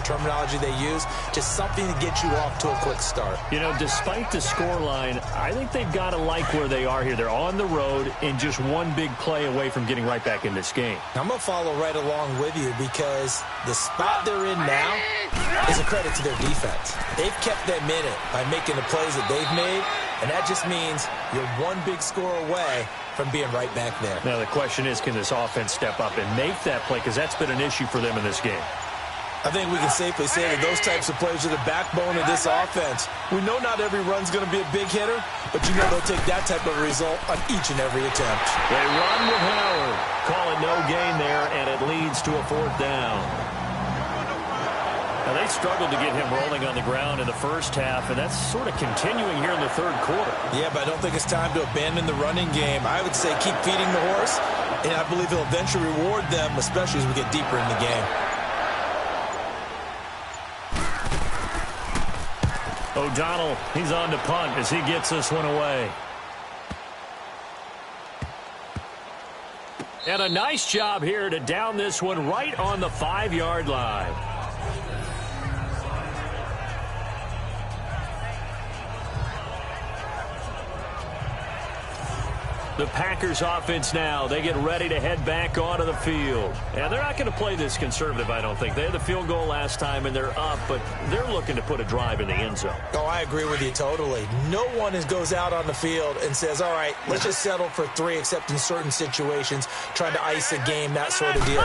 terminology they use, just something to get you off to a quick start.
You know, despite the scoreline, I think they've got to like where they are here. They're on the road and just one big play away from getting right back in this game.
I'm going to follow right along with you because the spot they're in now is a credit to their defense. They've kept them in it by making the plays that they've made, and that just means you're one big score away from being right back there.
Now the question is, can this offense step up and make that play? Because that's been an issue for them in this game.
I think we can safely say that those types of plays are the backbone of this offense. We know not every run's going to be a big hitter, but you know they'll take that type of result on each and every attempt.
They run with Howard. Call it no gain there, and it leads to a 4th down. Now, they struggled to get him rolling on the ground in the first half, and that's sort of continuing here in the third quarter. Yeah,
but I don't think it's time to abandon the running game. I would say keep feeding the horse, and I believe he'll eventually reward them, especially as we get deeper in the game.
O'Donnell, he's on to punt as he gets this one away. And a nice job here to down this one right on the 5-yard line. The Packers offense now, they get ready to head back onto the field. And they're not going to play this conservative, I don't think. They had the field goal last time, and they're up, but they're looking to put a drive in the end zone.
Oh, I agree with you totally. No one goes out on the field and says, all right, let's just settle for 3, except in certain situations, trying to ice a game, that sort of deal.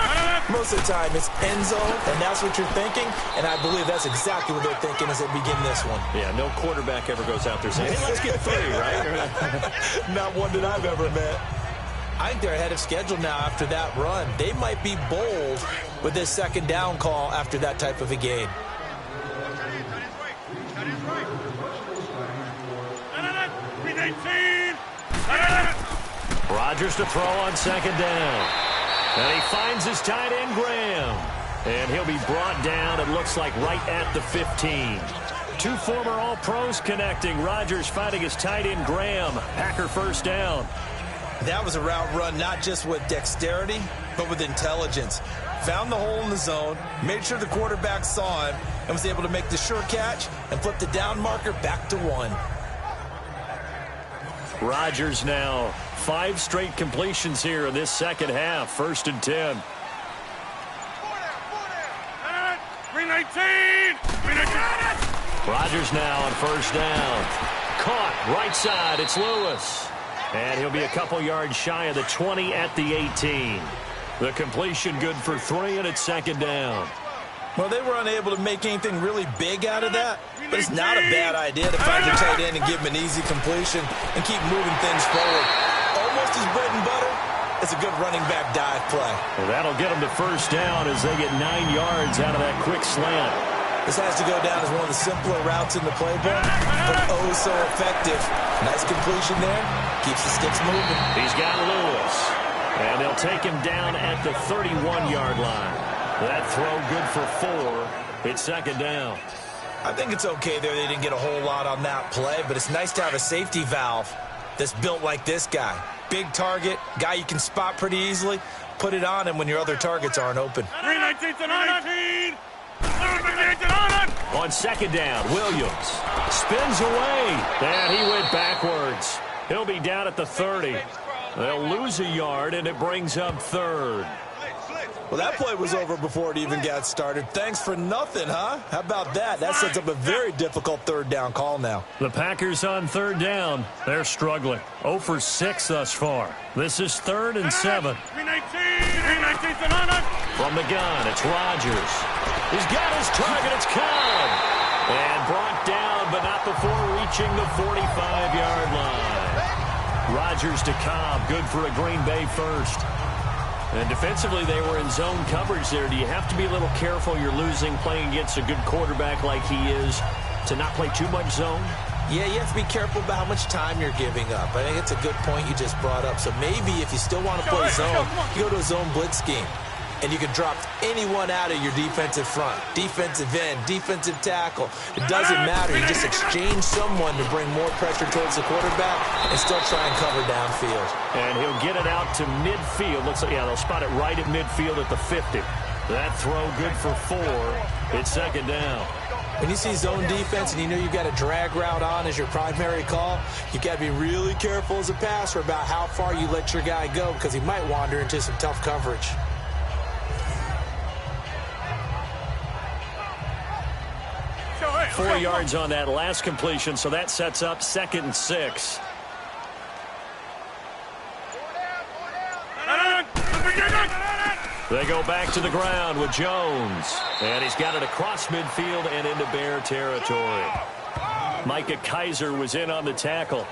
Most of the time, it's end zone, and that's what you're thinking, and I believe that's exactly what they're thinking as they begin this one.
Yeah, no quarterback ever goes out there saying, hey, let's get 3, right?
Not one that I've ever met. I think they're ahead of schedule now after that run. They might be bold with this second down call after that type of a game.
Rodgers to throw on second down. And he finds his tight end, Graham. And he'll be brought down, it looks like, right at the 15. 2 former All-Pros connecting. Rodgers fighting his tight end, Graham. Packer first down.
That was a route run not just with dexterity, but with intelligence. Found the hole in the zone, made sure the quarterback saw him, and was able to make the sure catch and flip the down marker back to 1.
Rodgers now 5 straight completions here in this second half. 1st and 10.
319!
Rodgers now on first down. Caught right side. It's Lewis. And he'll be a couple yards shy of the 20 at the 18. The completion good for 3, and it's second down.
Well, they were unable to make anything really big out of that, but it's not a bad idea to find your tight end and give him an easy completion and keep moving things forward. Almost his bread and butter. It's a good running back dive play.
Well, that'll get them to first down as they get 9 yards out of that quick slant.
This has to go down as one of the simpler routes in the playbook, but oh so effective. Nice completion there. Keeps the sticks moving.
He's got Lewis. And they'll take him down at the 31-yard line. That throw good for 4. It's second down.
I think it's okay there. They didn't get a whole lot on that play, but it's nice to have a safety valve that's built like this guy. Big target, guy you can spot pretty easily. Put it on him when your other targets aren't open.
319 to 19.
On second down, Williams spins away, and he went backwards. He'll be down at the 30. They'll lose a yard, and it brings up 3rd.
Well, that play was over before it even got started. Thanks for nothing, huh? How about that? That sets up a very difficult third down call now.
The Packers on third down. They're struggling. 0 for 6 thus far. This is 3rd and 7. From the gun, it's Rodgers. He's got his target. It's Cobb. And brought down, but not before reaching the 45-yard line. Rodgers to Cobb. Good for a Green Bay first. And defensively, they were in zone coverage there. Do you have to be a little careful? You're losing playing against a good quarterback like he is to not play too much zone?
Yeah, you have to be careful about how much time you're giving up. I think it's a good point you just brought up. So maybe if you still want to play zone, you go to a zone blitz scheme. And you can drop anyone out of your defensive front, defensive end, defensive tackle. It doesn't matter. You just exchange someone to bring more pressure towards the quarterback and still try and cover downfield.
And he'll get it out to midfield. Looks like, yeah, they'll spot it right at midfield at the 50. That throw good for 4. It's 2nd down.
When you see zone defense and you know you've got a drag route on as your primary call, you've got to be really careful as a passer about how far you let your guy go because he might wander into some tough coverage.
4 yards on that last completion, so that sets up 2nd and 6. They go back to the ground with Jones. And he's got it across midfield and into Bear territory. Micah Kiser was in on the tackle.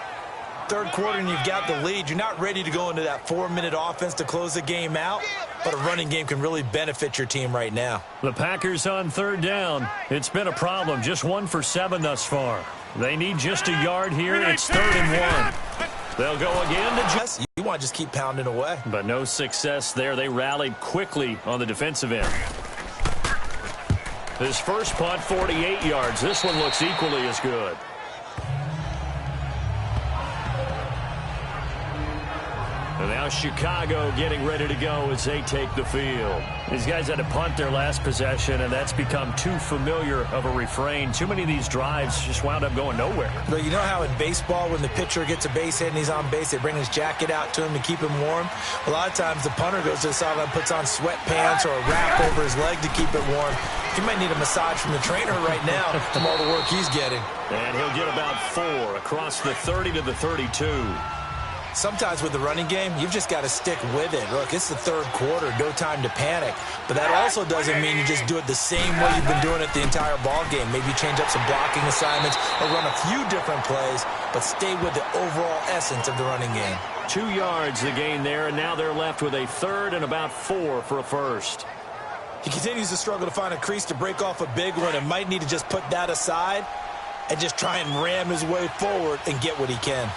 Third quarter and you've got the lead. You're not ready to go into that 4-minute offense to close the game out, but a running game can really benefit your team right now.
The Packers on third down. It's been a problem. Just 1 for 7 thus far. They need just a yard here. It's 3rd and 1. They'll go again to
Yes, you want to just keep pounding away.
But no success there. They rallied quickly on the defensive end. His first punt, 48 yards. This one looks equally as good. And now Chicago getting ready to go as they take the field. These guys had to punt their last possession, and that's become too familiar of a refrain. Too many of these drives just wound up going nowhere.
But you know how in baseball, when the pitcher gets a base hit and he's on base, they bring his jacket out to him to keep him warm? A lot of times the punter goes to the sideline, puts on sweatpants or a wrap over his leg to keep it warm. He might need a massage from the trainer right now from all the work he's getting.
And he'll get about 4 across the 30 to the 32.
Sometimes with the running game, you've just got to stick with it. Look, it's the third quarter, no time to panic. But that also doesn't mean you just do it the same way you've been doing it the entire ball game. Maybe change up some blocking assignments or run a few different plays, but stay with the overall essence of the running game.
2 yards the gain there, and now they're left with a 3rd and about 4 for a first.
He continues to struggle to find a crease to break off a big one and might need to just put that aside and just try and ram his way forward and get what he can.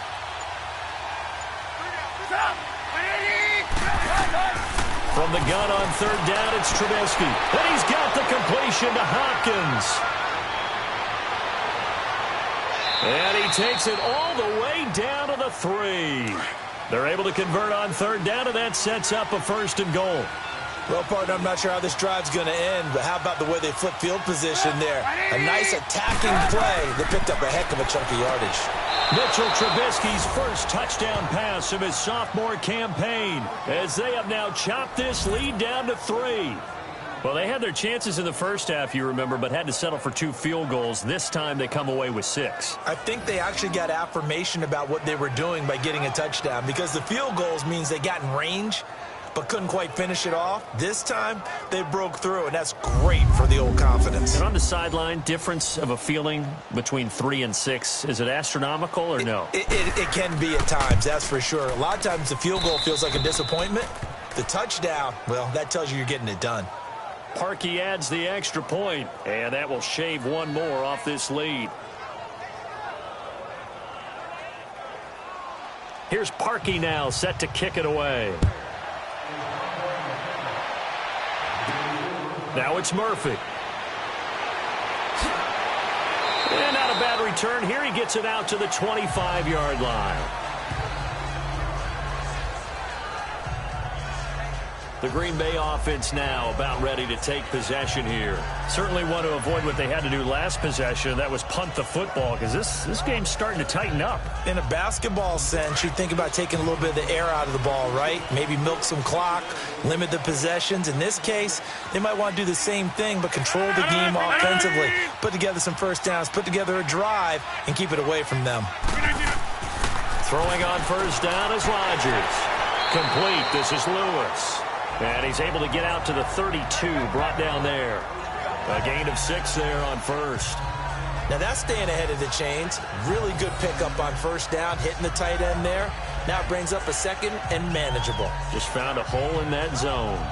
From the gun on third down, it's Trubisky. And he's got the completion to Hopkins. And he takes it all the way down to the 3. They're able to convert on third down, and that sets up a 1st and goal.
Well, partner, I'm not sure how this drive's going to end, but how about the way they flip field position there? A nice attacking play that picked up a heck of a chunk of yardage.
Mitchell Trubisky's first touchdown pass of his sophomore campaign as they have now chopped this lead down to 3. Well, they had their chances in the first half, you remember, but had to settle for 2 field goals. This time they come away with 6.
I think they actually got affirmation about what they were doing by getting a touchdown because the field goals means they got in range but couldn't quite finish it off. This time, they broke through, and that's great for the old confidence.
And on the sideline, difference of a feeling between 3 and 6, is it astronomical or no?
It can be at times, that's for sure. A lot of times the field goal feels like a disappointment. The touchdown, well, that tells you you're getting it done.
Parkey adds the extra point, and that will shave 1 more off this lead. Here's Parkey now, set to kick it away. Now it's Murphy. And not a bad return here. He gets it out to the 25-yard line. The Green Bay offense now about ready to take possession here.
Certainly want to avoid what they had to do last possession. That was punt the football, because this game's starting to tighten up.
In a basketball sense, you think about taking a little bit of the air out of the ball, right? Maybe milk some clock, limit the possessions. In this case, they might want to do the same thing, but control the game offensively. Put together some first downs, put together a drive, and keep it away from them.
Throwing on first down is Rodgers. Complete. This is Lewis. And he's able to get out to the 32, brought down there. A gain of 6 there on first.
Now that's staying ahead of the chains. Really good pickup on first down, hitting the tight end there. Now it brings up a second and manageable.
Just found a hole in that zone.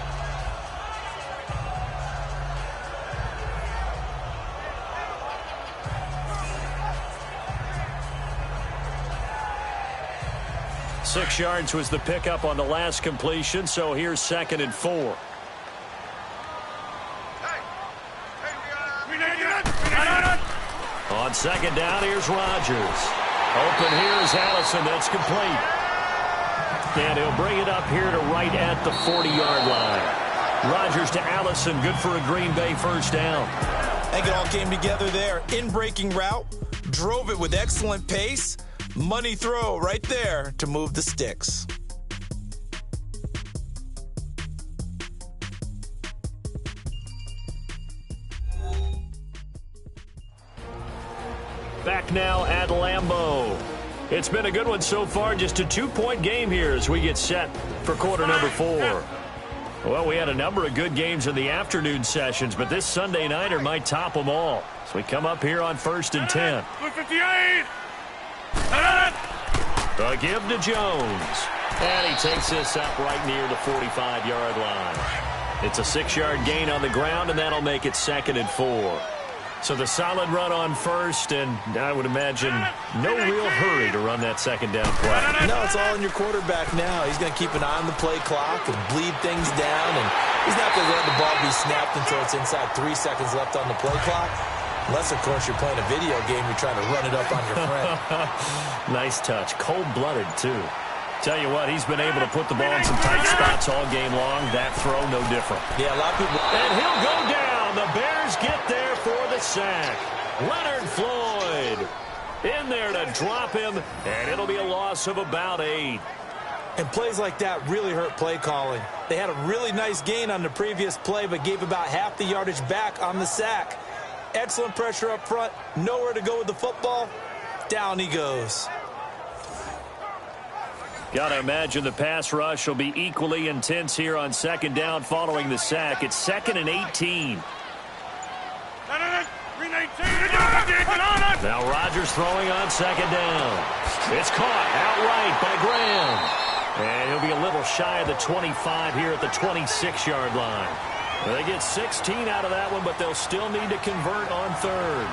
Six yards was the pickup on the last completion, so here's 2nd and 4. On 2nd down, here's Rodgers. Open here is Allison. That's complete. And he'll bring it up here to right at the 40-yard line. Rodgers to Allison, good for a Green Bay first down.
I think it all came together there. In-breaking route, drove it with excellent pace. Money throw right there to move the sticks.
Back now at Lambeau. It's been a good one so far. Just a 2-point game here as we get set for quarter number 4. Well, we had a number of good games in the afternoon sessions, but this Sunday nighter might top them all. So we come up here on 1st and 10.
58.
The give to Jones. And he takes this up right near the 45-yard line. It's a 6-yard gain on the ground, and that'll make it 2nd and 4. So the solid run on first, and I would imagine no real hurry to run that 2nd down play.
No, it's all in your quarterback now. He's going to keep an eye on the play clock and bleed things down, and he's not going to let the ball be snapped until it's inside 3 seconds left on the play clock. Unless, of course, you're playing a video game, you're trying to run it up on your friend.
Nice touch. Cold-blooded, too. Tell you what, he's been able to put the ball in some tight spots all game long. That throw, no different.
Yeah, a lot of people.
And he'll go down. The Bears get there for the sack. Leonard Floyd in there to drop him, and it'll be a loss of about 8.
And plays like that really hurt play calling. They had a really nice gain on the previous play, but gave about half the yardage back on the sack. Excellent pressure up front. Nowhere to go with the football. Down he goes.
Got to imagine the pass rush will be equally intense here on 2nd down following the sack. It's 2nd and 18. Now Rodgers throwing on 2nd down. It's caught outright by Graham. And he'll be a little shy of the 25 here at the 26-yard line. They get 16 out of that one, but they'll still need to convert on 3rd.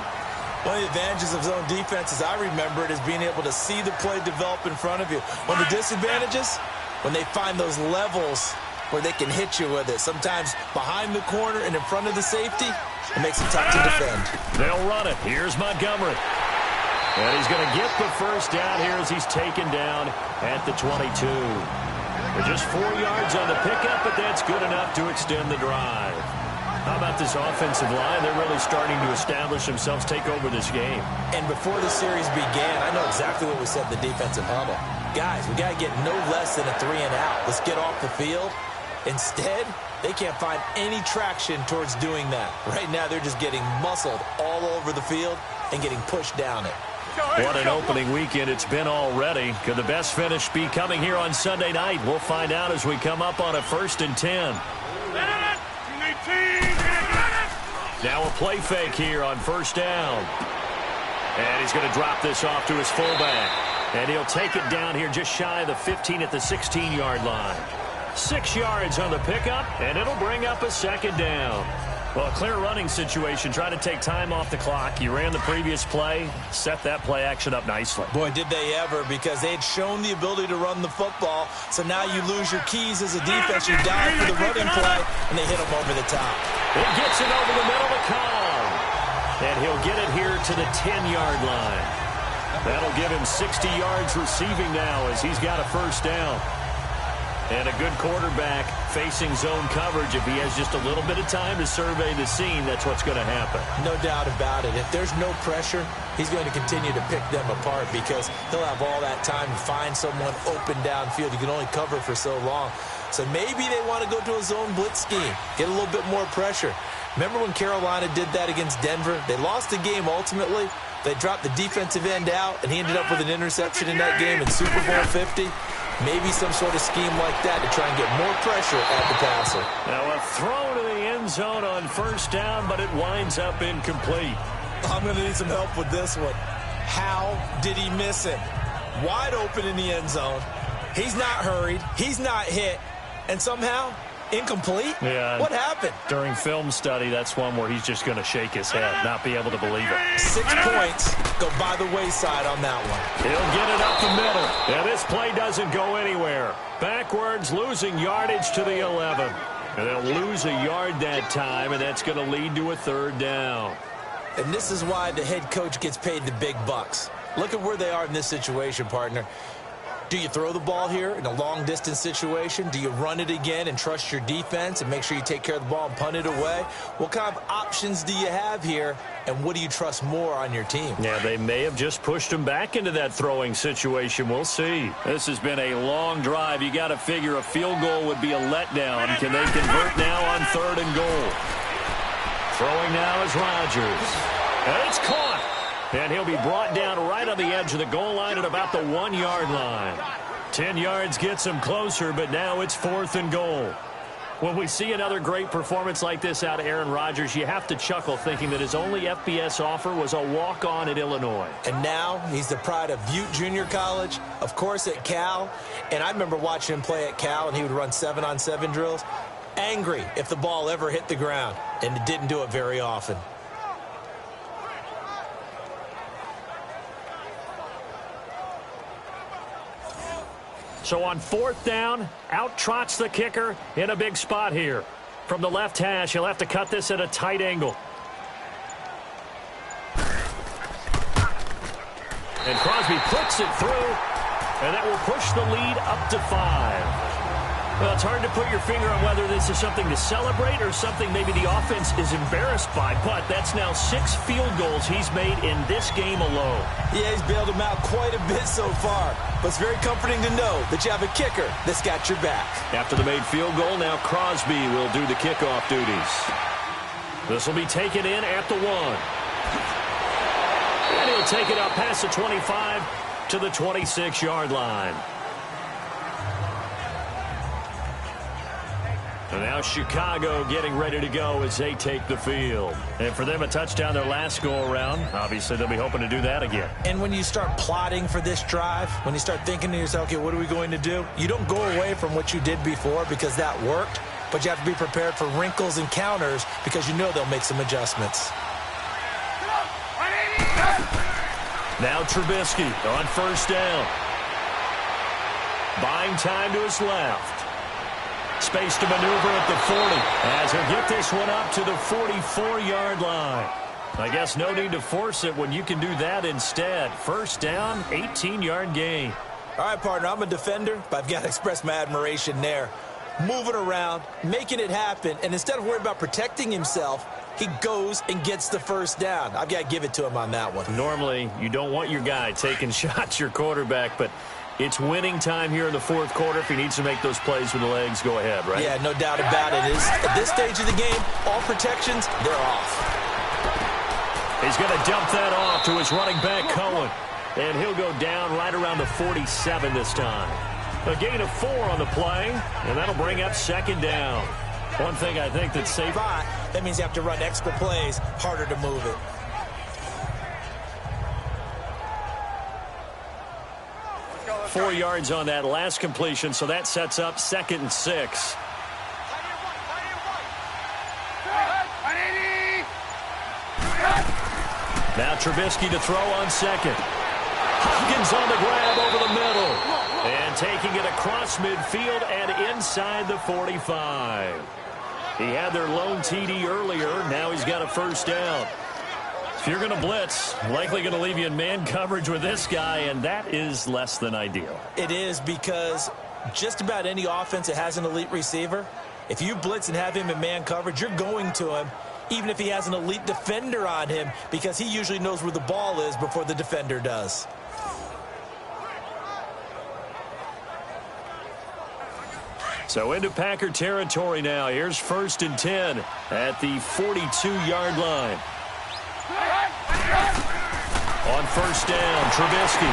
One of the advantages of zone defense, as I remember it, is being able to see the play develop in front of you. One of the disadvantages, when they find those levels where they can hit you with it. Sometimes behind the corner and in front of the safety, it makes it tough to defend.
They'll run it. Here's Montgomery. And he's going to get the first down here as he's taken down at the 22. Just 4 yards on the pickup, but that's good enough to extend the drive. How about this offensive line? They're really starting to establish themselves, take over this game.
And before the series began, I know exactly what we said in the defensive huddle. Guys, we got to get no less than a 3-and-out. Let's get off the field. Instead, they can't find any traction towards doing that. Right now, they're just getting muscled all over the field and getting pushed down it.
What an opening weekend it's been already. Could the best finish be coming here on Sunday night? We'll find out as we come up on a 1st and 10. Now a play fake here on 1st down. And he's going to drop this off to his fullback. And he'll take it down here just shy of the 15 at the 16-yard line. 6 yards on the pickup, and it'll bring up a 2nd down. Well, a clear running situation. Try to take time off the clock. You ran the previous play, set that play action up nicely.
Boy, did they ever, because they had shown the ability to run the football. So now you lose your keys as a defense. You dive for the running play, and they hit them over the top.
It gets it over the middle to Cobb. And he'll get it here to the 10-yard line. That'll give him 60 yards receiving now as he's got a first down. And a good quarterback facing zone coverage, if he has just a little bit of time to survey the scene, that's what's going to happen.
No doubt about it. If there's no pressure, he's going to continue to pick them apart because he'll have all that time to find someone open downfield. You can only cover for so long. So maybe they want to go to a zone blitz scheme, get a little bit more pressure. Remember when Carolina did that against Denver? They lost the game ultimately. They dropped the defensive end out, and he ended up with an interception in that game in Super Bowl 50. Maybe some sort of scheme like that to try and get more pressure at the passer.
Now a throw to the end zone on first down, but it winds up incomplete.
I'm going to need some help with this one. How did he miss him? Wide open in the end zone. He's not hurried. He's not hit. And somehow, incomplete?
Yeah.
What happened?
During film study, that's one where he's just going to shake his head, not be able to believe it.
6 points go by the wayside on that one.
He'll get it up the middle. And this play doesn't go anywhere. Backwards, losing yardage to the 11. And they'll lose a yard that time, and that's going to lead to a third down.
And this is why the head coach gets paid the big bucks. Look at where they are in this situation, partner. Do you throw the ball here in a long-distance situation? Do you run it again and trust your defense and make sure you take care of the ball and punt it away? What kind of options do you have here, and what do you trust more on your team?
Yeah, they may have just pushed him back into that throwing situation. We'll see. This has been a long drive. You got to figure a field goal would be a letdown. Can they convert now on 3rd and goal? Throwing now is Rodgers. And it's caught. And he'll be brought down right on the edge of the goal line at about the 1-yard line. 10 yards gets him closer, but now it's 4th and goal. When we see another great performance like this out of Aaron Rodgers, you have to chuckle thinking that his only FBS offer was a walk-on at Illinois.
And now he's the pride of Butte Junior College, of course at Cal. And I remember watching him play at Cal, and he would run 7-on-7 drills. Angry if the ball ever hit the ground, and it didn't do it very often.
So on 4th down, out trots the kicker in a big spot here. From the left hash, he'll have to cut this at a tight angle. And Crosby puts it through, and that will push the lead up to 5. Well, it's hard to put your finger on whether this is something to celebrate or something maybe the offense is embarrassed by, but that's now 6 field goals he's made in this game alone.
Yeah, he's bailed them out quite a bit so far, but it's very comforting to know that you have a kicker that's got your back.
After the made field goal, now Crosby will do the kickoff duties. This will be taken in at the 1. And he'll take it up past the 25 to the 26-yard line. And now Chicago getting ready to go as they take the field. And for them, a touchdown their last go-around. Obviously, they'll be hoping to do that again.
And when you start plotting for this drive, when you start thinking to yourself, okay, what are we going to do? You don't go away from what you did before because that worked, but you have to be prepared for wrinkles and counters because you know they'll make some adjustments.
Now Trubisky on 1st down. Buying time to his left. Space to maneuver at the 40 as he'll get this one up to the 44-yard line. I guess no need to force it when you can do that instead. 1st down, 18-yard gain.
All right, partner, I'm a defender, but I've got to express my admiration there. Moving around, making it happen, and instead of worrying about protecting himself, he goes and gets the 1st down. I've got to give it to him on that one.
Normally, you don't want your guy taking shots, your quarterback, but it's winning time here in the 4th quarter. If he needs to make those plays with the legs, go ahead, right?
Yeah, no doubt about it. At this stage of the game, all protections, they're off.
He's going to dump that off to his running back, Cohen. And he'll go down right around the 47 this time. A gain of 4 on the play, and that'll bring up 2nd down. One thing I think that's safe.
That means you have to run extra plays, harder to move it.
Four yards on that last completion, so that sets up 2nd and 6. Now Trubisky to throw on 2nd. Hopkins on the grab over the middle. And taking it across midfield and inside the 45. He had their lone TD earlier. Now he's got a 1st down. If you're going to blitz, likely going to leave you in man coverage with this guy, and that is less than ideal.
It is because just about any offense that has an elite receiver, if you blitz and have him in man coverage, you're going to him, even if he has an elite defender on him, because he usually knows where the ball is before the defender does.
So into Packer territory now. Here's 1st and 10 at the 42-yard line. On 1st down, Trubisky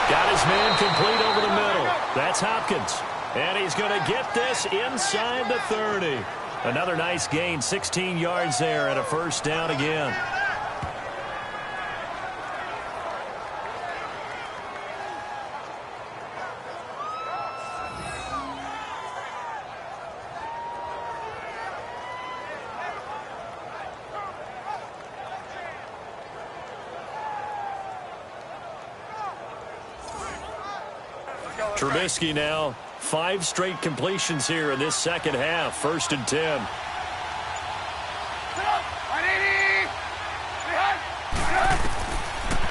got his man complete over the middle. That's Hopkins. And he's going to get this inside the 30. Another nice gain, 16 yards there, and a 1st down again. Trubisky now, 5 straight completions here in this second half. 1st and 10.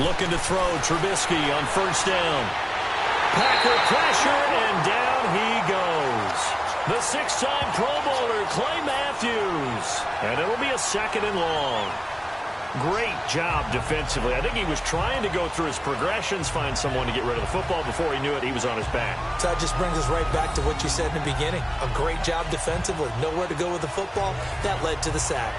Looking to throw, Trubisky on 1st down. Packer pressure, and down he goes. The 6-time Pro Bowler, Clay Matthews. And it'll be a 2nd and long. Great job defensively. I think he was trying to go through his progressions, find someone to get rid of the football. Before he knew it, he was on his back.
So that just brings us right back to what you said in the beginning. A great job defensively. Nowhere to go with the football. That led to the sack.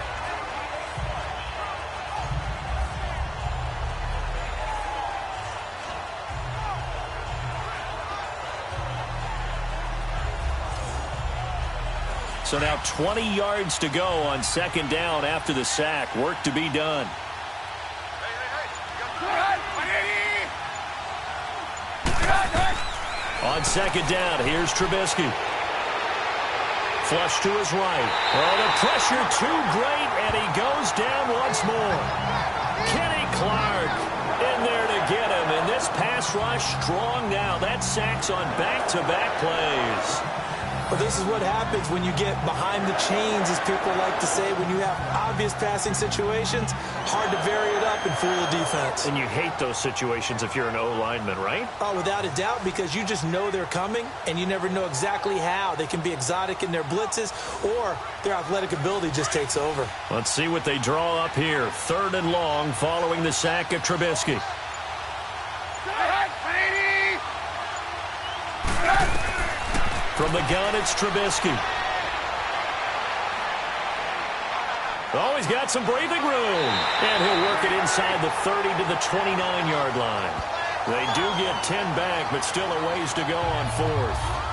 So now 20 yards to go on 2nd down after the sack. Work to be done. On 2nd down, here's Trubisky. Flush to his right. Oh, the pressure too great, and he goes down once more. Kenny Clark in there to get him, and this pass rush strong now. That sacks on back-to-back plays.
But this is what happens when you get behind the chains, as people like to say. When you have obvious passing situations, hard to vary it up and fool the defense.
And you hate those situations if you're an O-lineman, right?
Oh, without a doubt, because you just know they're coming, and you never know exactly how. They can be exotic in their blitzes, or their athletic ability just takes over.
Let's see what they draw up here. 3rd and long following the sack of Trubisky. From the gun, it's Trubisky. Oh, he's got some breathing room. And he'll work it inside the 30 to the 29-yard line. They do get 10 back, but still a ways to go on 4th.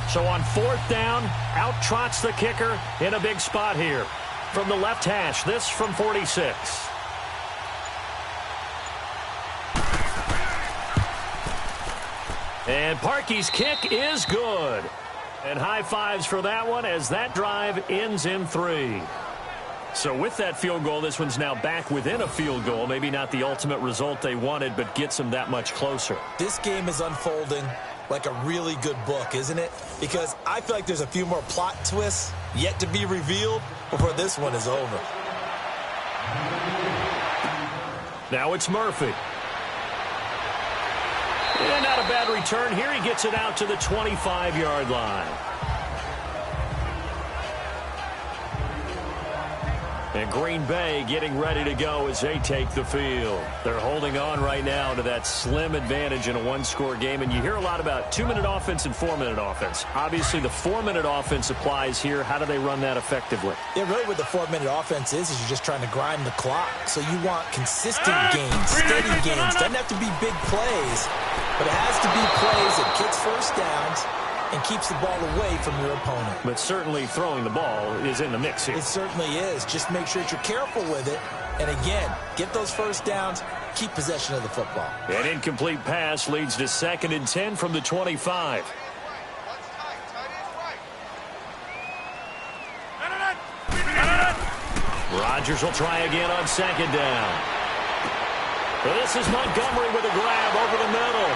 So on 4th down, out trots the kicker in a big spot here. From the left hash, this from 46. And Parkey's kick is good. And high fives for that one as that drive ends in 3. So with that field goal, this one's now back within a field goal. Maybe not the ultimate result they wanted, but gets them that much closer.
This game is unfolding like a really good book, isn't it? Because I feel like there's a few more plot twists yet to be revealed before this one is over.
Now it's Murphy. And not a bad return here. He gets it out to the 25-yard line. And Green Bay getting ready to go as they take the field. They're holding on right now to that slim advantage in a one-score game. And you hear a lot about 2-minute offense and 4-minute offense. Obviously, the 4-minute offense applies here. How do they run that effectively?
Yeah, really what the 4-minute offense is you're just trying to grind the clock. So you want consistent gains, steady gains. Doesn't have to be big plays, but it has to be plays that gets first downs and keeps the ball away from your opponent.
But certainly throwing the ball is in the mix here.
It certainly is. Just make sure that you're careful with it. And again, get those first downs, keep possession of the football.
An incomplete pass leads to 2nd and 10 from the 25. Rodgers will try again on 2nd down. But this is Montgomery with a grab over the middle.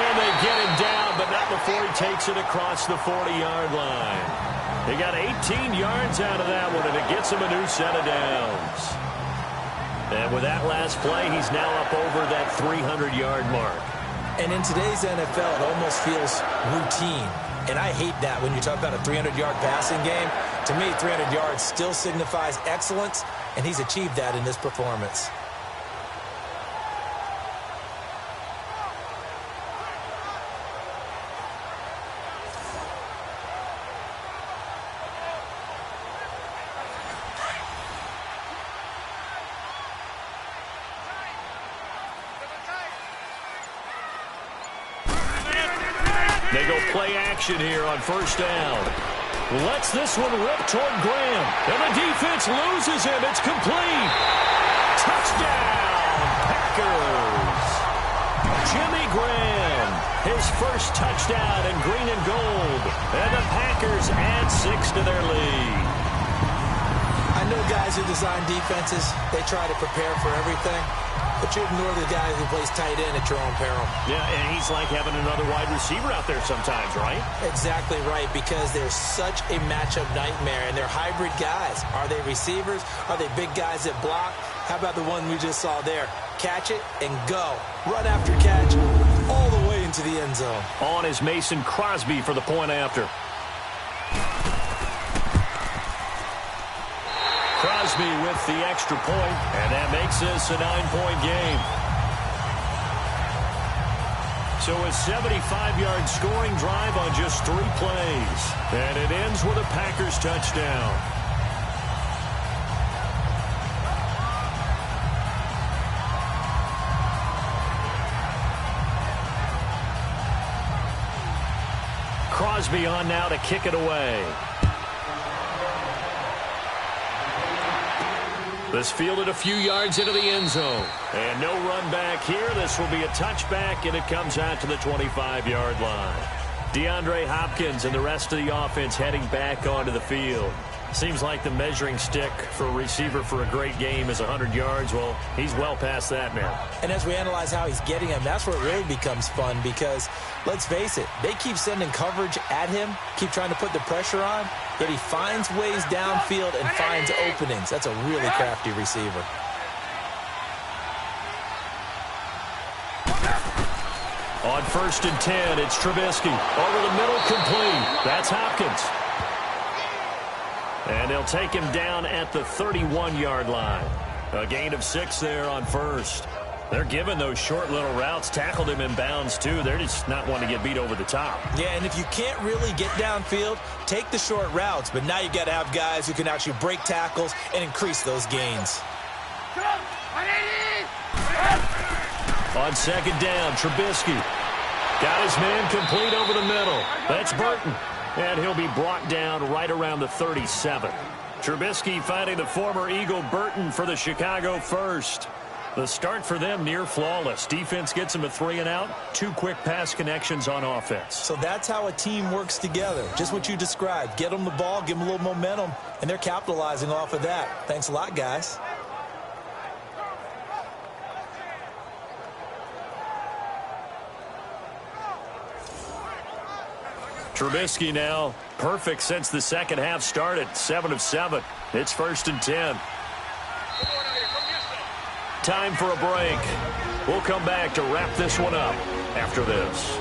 And they get him down, but not before he takes it across the 40-yard line. They got 18 yards out of that one, and it gets him a new set of downs. And with that last play, he's now up over that 300-yard mark.
And in today's NFL, it almost feels routine. And I hate that when you talk about a 300-yard passing game. To me, 300 yards still signifies excellence, and he's achieved that in this performance.
They go play action here on first down. Lets this one rip toward Graham. And the defense loses him. It's complete. Touchdown, Packers. Jimmy Graham, his first touchdown in green and gold. And the Packers add 6 to their lead.
I know guys who design defenses, they try to prepare for everything. But you ignore the guy who plays tight end at your own peril.
Yeah, and he's like having another wide receiver out there sometimes, right?
Exactly right, because they're such a matchup nightmare, and they're hybrid guys. Are they receivers? Are they big guys that block? How about the one we just saw there? Catch it and go. Run after catch all the way into the end zone.
On is Mason Crosby for the point after. Crosby with the extra point, and that makes this a 9-point game. So a 75-yard scoring drive on just 3 plays, and it ends with a Packers touchdown. Crosby on now to kick it away. This fielded a few yards into the end zone. And no run back here. This will be a touchback, and it comes out to the 25-yard line. DeAndre Hopkins and the rest of the offense heading back onto the field. Seems like the measuring stick for a receiver for a great game is 100 yards. Well, he's well past that now.
And as we analyze how he's getting him, that's where it really becomes fun because, let's face it, they keep sending coverage at him, keep trying to put the pressure on, yet he finds ways downfield and finds openings. That's a really crafty receiver.
On 1st and 10, it's Trubisky. Over the middle, complete. That's Hopkins. And they'll take him down at the 31-yard line. A gain of 6 there on first. They're giving those short little routes. Tackled him in bounds, too. They're just not wanting to get beat over the top.
Yeah, and if you can't really get downfield, take the short routes. But now you got to have guys who can actually break tackles and increase those gains.
On 2nd down, Trubisky. Got his man complete over the middle. That's Burton. And he'll be brought down right around the 37. Trubisky finding the former Eagle Burton for the Chicago first. The start for them near flawless. Defense gets them a 3-and-out. 2 quick pass connections on offense.
So that's how a team works together. Just what you described. Get them the ball, give them a little momentum, and they're capitalizing off of that. Thanks a lot, guys.
Trubisky now perfect since the second half started. 7 of 7. It's 1st and 10. Time for a break. We'll come back to wrap this one up after this.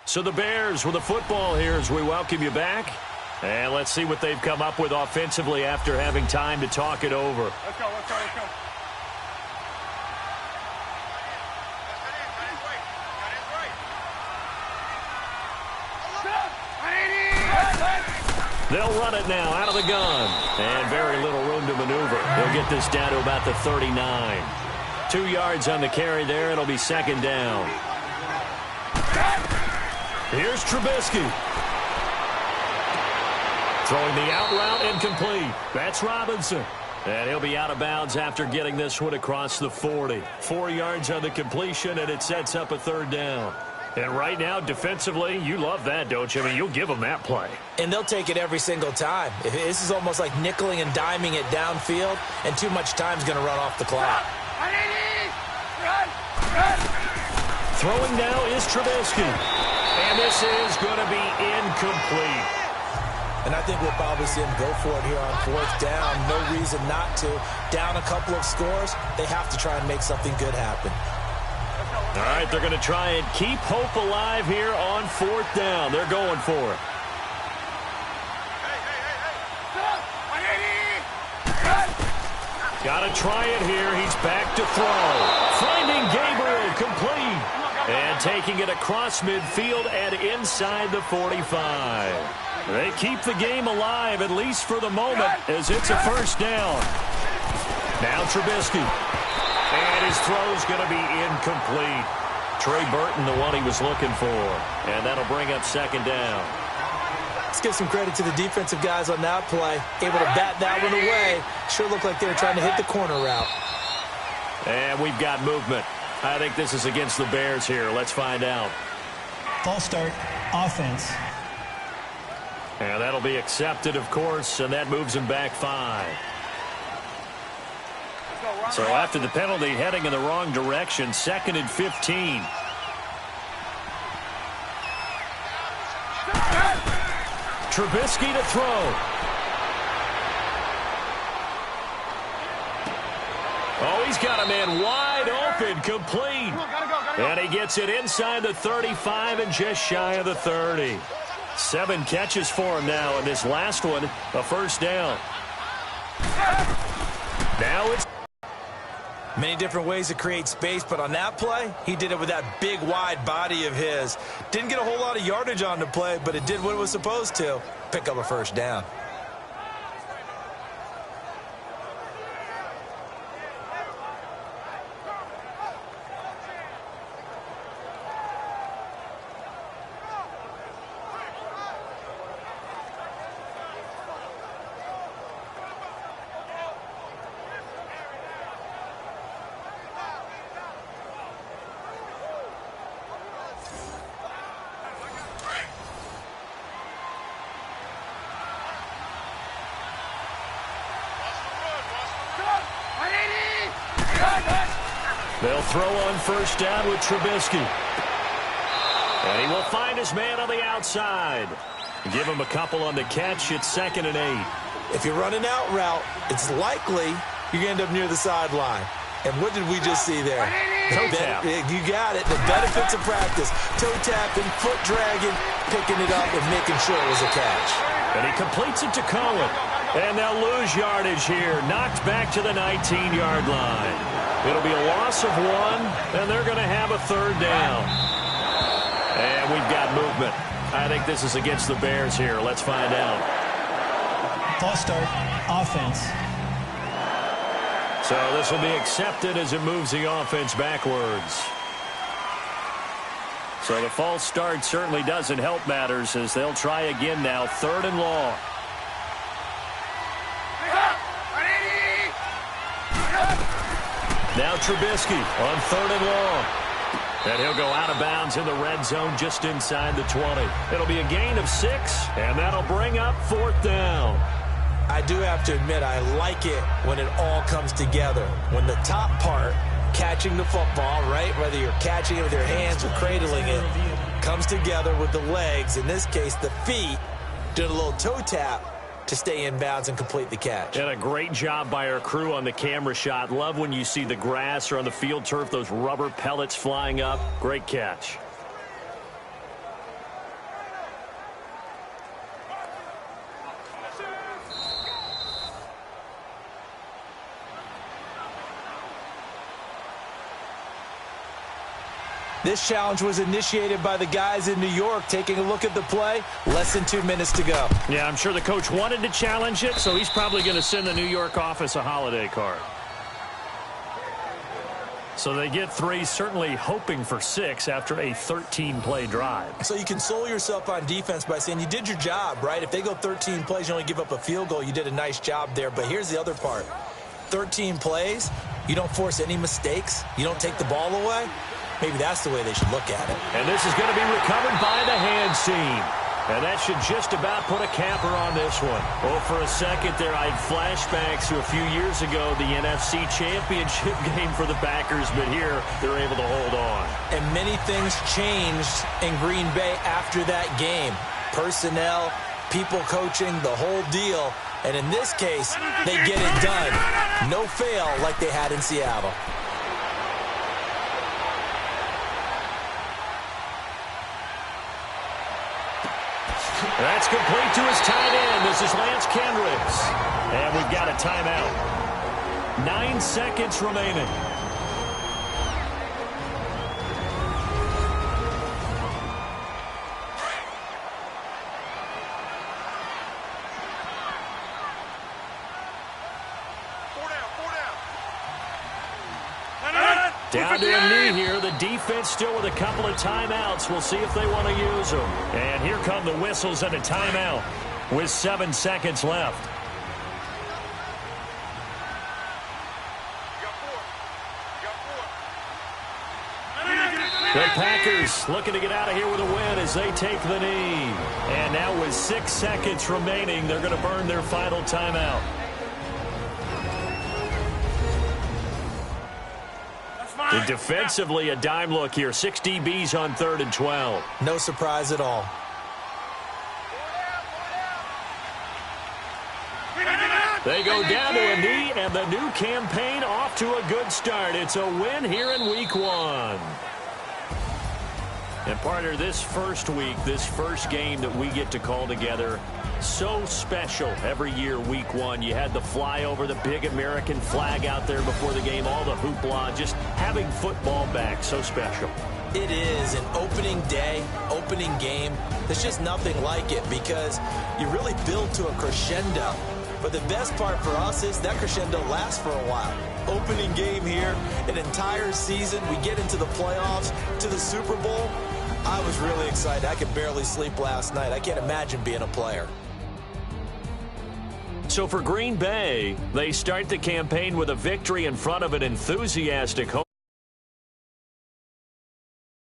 So the Bears with the football here as we welcome you back. And let's see what they've come up with offensively after having time to talk it over.
Let's go, let's go, let's go.
They'll run it now out of the gun. And very little room to maneuver. They'll get this down to about the 39. 2 yards on the carry there. It'll be 2nd down. Here's Trubisky. Throwing the out route incomplete. That's Robinson. And he'll be out of bounds after getting this one across the 40. 4 yards on the completion, and it sets up a 3rd down.
And right now, defensively, you love that, don't you? I mean, you'll give them that play.
And they'll take it every single time. This is almost like nickeling and diming it downfield, and too much time's going to run off the clock.
Throwing now is Trubisky. And this is going to be incomplete.
And I think we'll probably see him go for it here on 4th down. No reason not to. Down a couple of scores, they have to try and make something good happen.
All right, they're going to try and keep hope alive here on 4th down. They're going for it. Got to try it here. He's back to throw. Finding Gabriel complete. And taking it across midfield and inside the 45. They keep the game alive, at least for the moment, as it's a 1st down. Now Trubisky. And his throw's going to be incomplete. Trey Burton, the one he was looking for. And that'll bring up 2nd down.
Let's give some credit to the defensive guys on that play. Able to bat that one away. Sure looked like they were trying to hit the corner route.
And we've got movement. I think this is against the Bears here. Let's find out.
False start, offense.
And that'll be accepted, of course, and that moves him back 5. So after the penalty, heading in the wrong direction, 2nd and 15. Trubisky to throw. Oh, he's got a man wide open, complete. And he gets it inside the 35 and just shy of the 30. 7 catches for him now, and this last one, a 1st down. Now it's
many different ways to create space, but on that play, he did it with that big, wide body of his. Didn't get a whole lot of yardage on the play, but it did what it was supposed to. Pick up a 1st down.
They'll throw on 1st down with Trubisky. And he will find his man on the outside. Give him a couple on the catch. It's 2nd and 8.
If you run an out route, it's likely you're going to end up near the sideline. And what did we just see there?
Toe tap.
You got it. The benefits of practice. Toe tapping, foot dragging, picking it up, and making sure it was a catch.
And he completes it to Cohen. And they'll lose yardage here. Knocked back to the 19-yard line. It'll be a loss of 1, and they're going to have a 3rd down. And we've got movement. I think this is against the Bears here. Let's find out.
False start, offense.
So this will be accepted as it moves the offense backwards. So the false start certainly doesn't help matters as they'll try again now. 3rd and long. Now Trubisky on 3rd and long. And he'll go out of bounds in the red zone just inside the 20. It'll be a gain of 6, and that'll bring up 4th down.
I do have to admit, I like it when it all comes together. When the top part, catching the football, right, whether you're catching it with your hands or cradling it, comes together with the legs, in this case the feet, doing a little toe tap to stay in bounds and complete the catch.
And a great job by our crew on the camera shot. Love when you see the grass or on the field turf, those rubber pellets flying up. Great catch.
This challenge was initiated by the guys in New York. Taking a look at the play, less than 2 minutes to go.
Yeah, I'm sure the coach wanted to challenge it, so he's probably going to send the New York office a holiday card. So they get 3, certainly hoping for 6 after a 13-play drive.
So you console yourself on defense by saying you did your job, right? If they go 13 plays, you only give up a field goal, you did a nice job there. But here's the other part. 13 plays, you don't force any mistakes, you don't take the ball away. maybe that's the way they should look at it.
And this is going to be recovered by the hands team. And that should just about put a capper on this one. Oh, for a second there, I had flashbacks to a few years ago, the NFC Championship game for the Packers, but here they're able to hold on.
And many things changed in Green Bay after that game. Personnel, people coaching, the whole deal. And in this case, they get it done. No fail like they had in Seattle.
That's complete to his tight end. This is Lance Kendricks. And we've got a timeout. 9 seconds remaining. Down to a knee here. The defense still with a couple of timeouts. We'll see if they want to use them. And here come the whistles and a timeout with 7 seconds left. The Packers looking to get out of here with a win as they take the knee. And now with 6 seconds remaining, they're going to burn their final timeout. Defensively, a dime look here. 6 DBs on 3rd and 12.
No surprise at all.
They go down to a knee, and the new campaign off to a good start. It's a win here in Week 1. And partner, this first week, this first game that we get to call together, so special every year, Week 1. You had the flyover, the big American flag out there before the game, all the hoopla, just having football back, so special.
It is an opening day, opening game. There's just nothing like it because you really build to a crescendo. But the best part for us is that crescendo lasts for a while. Opening game here, an entire season. We get into the playoffs, to the Super Bowl. I was really excited. I could barely sleep last night. I can't imagine being a player.
So for Green Bay, they start the campaign with a victory in front of an enthusiastic home.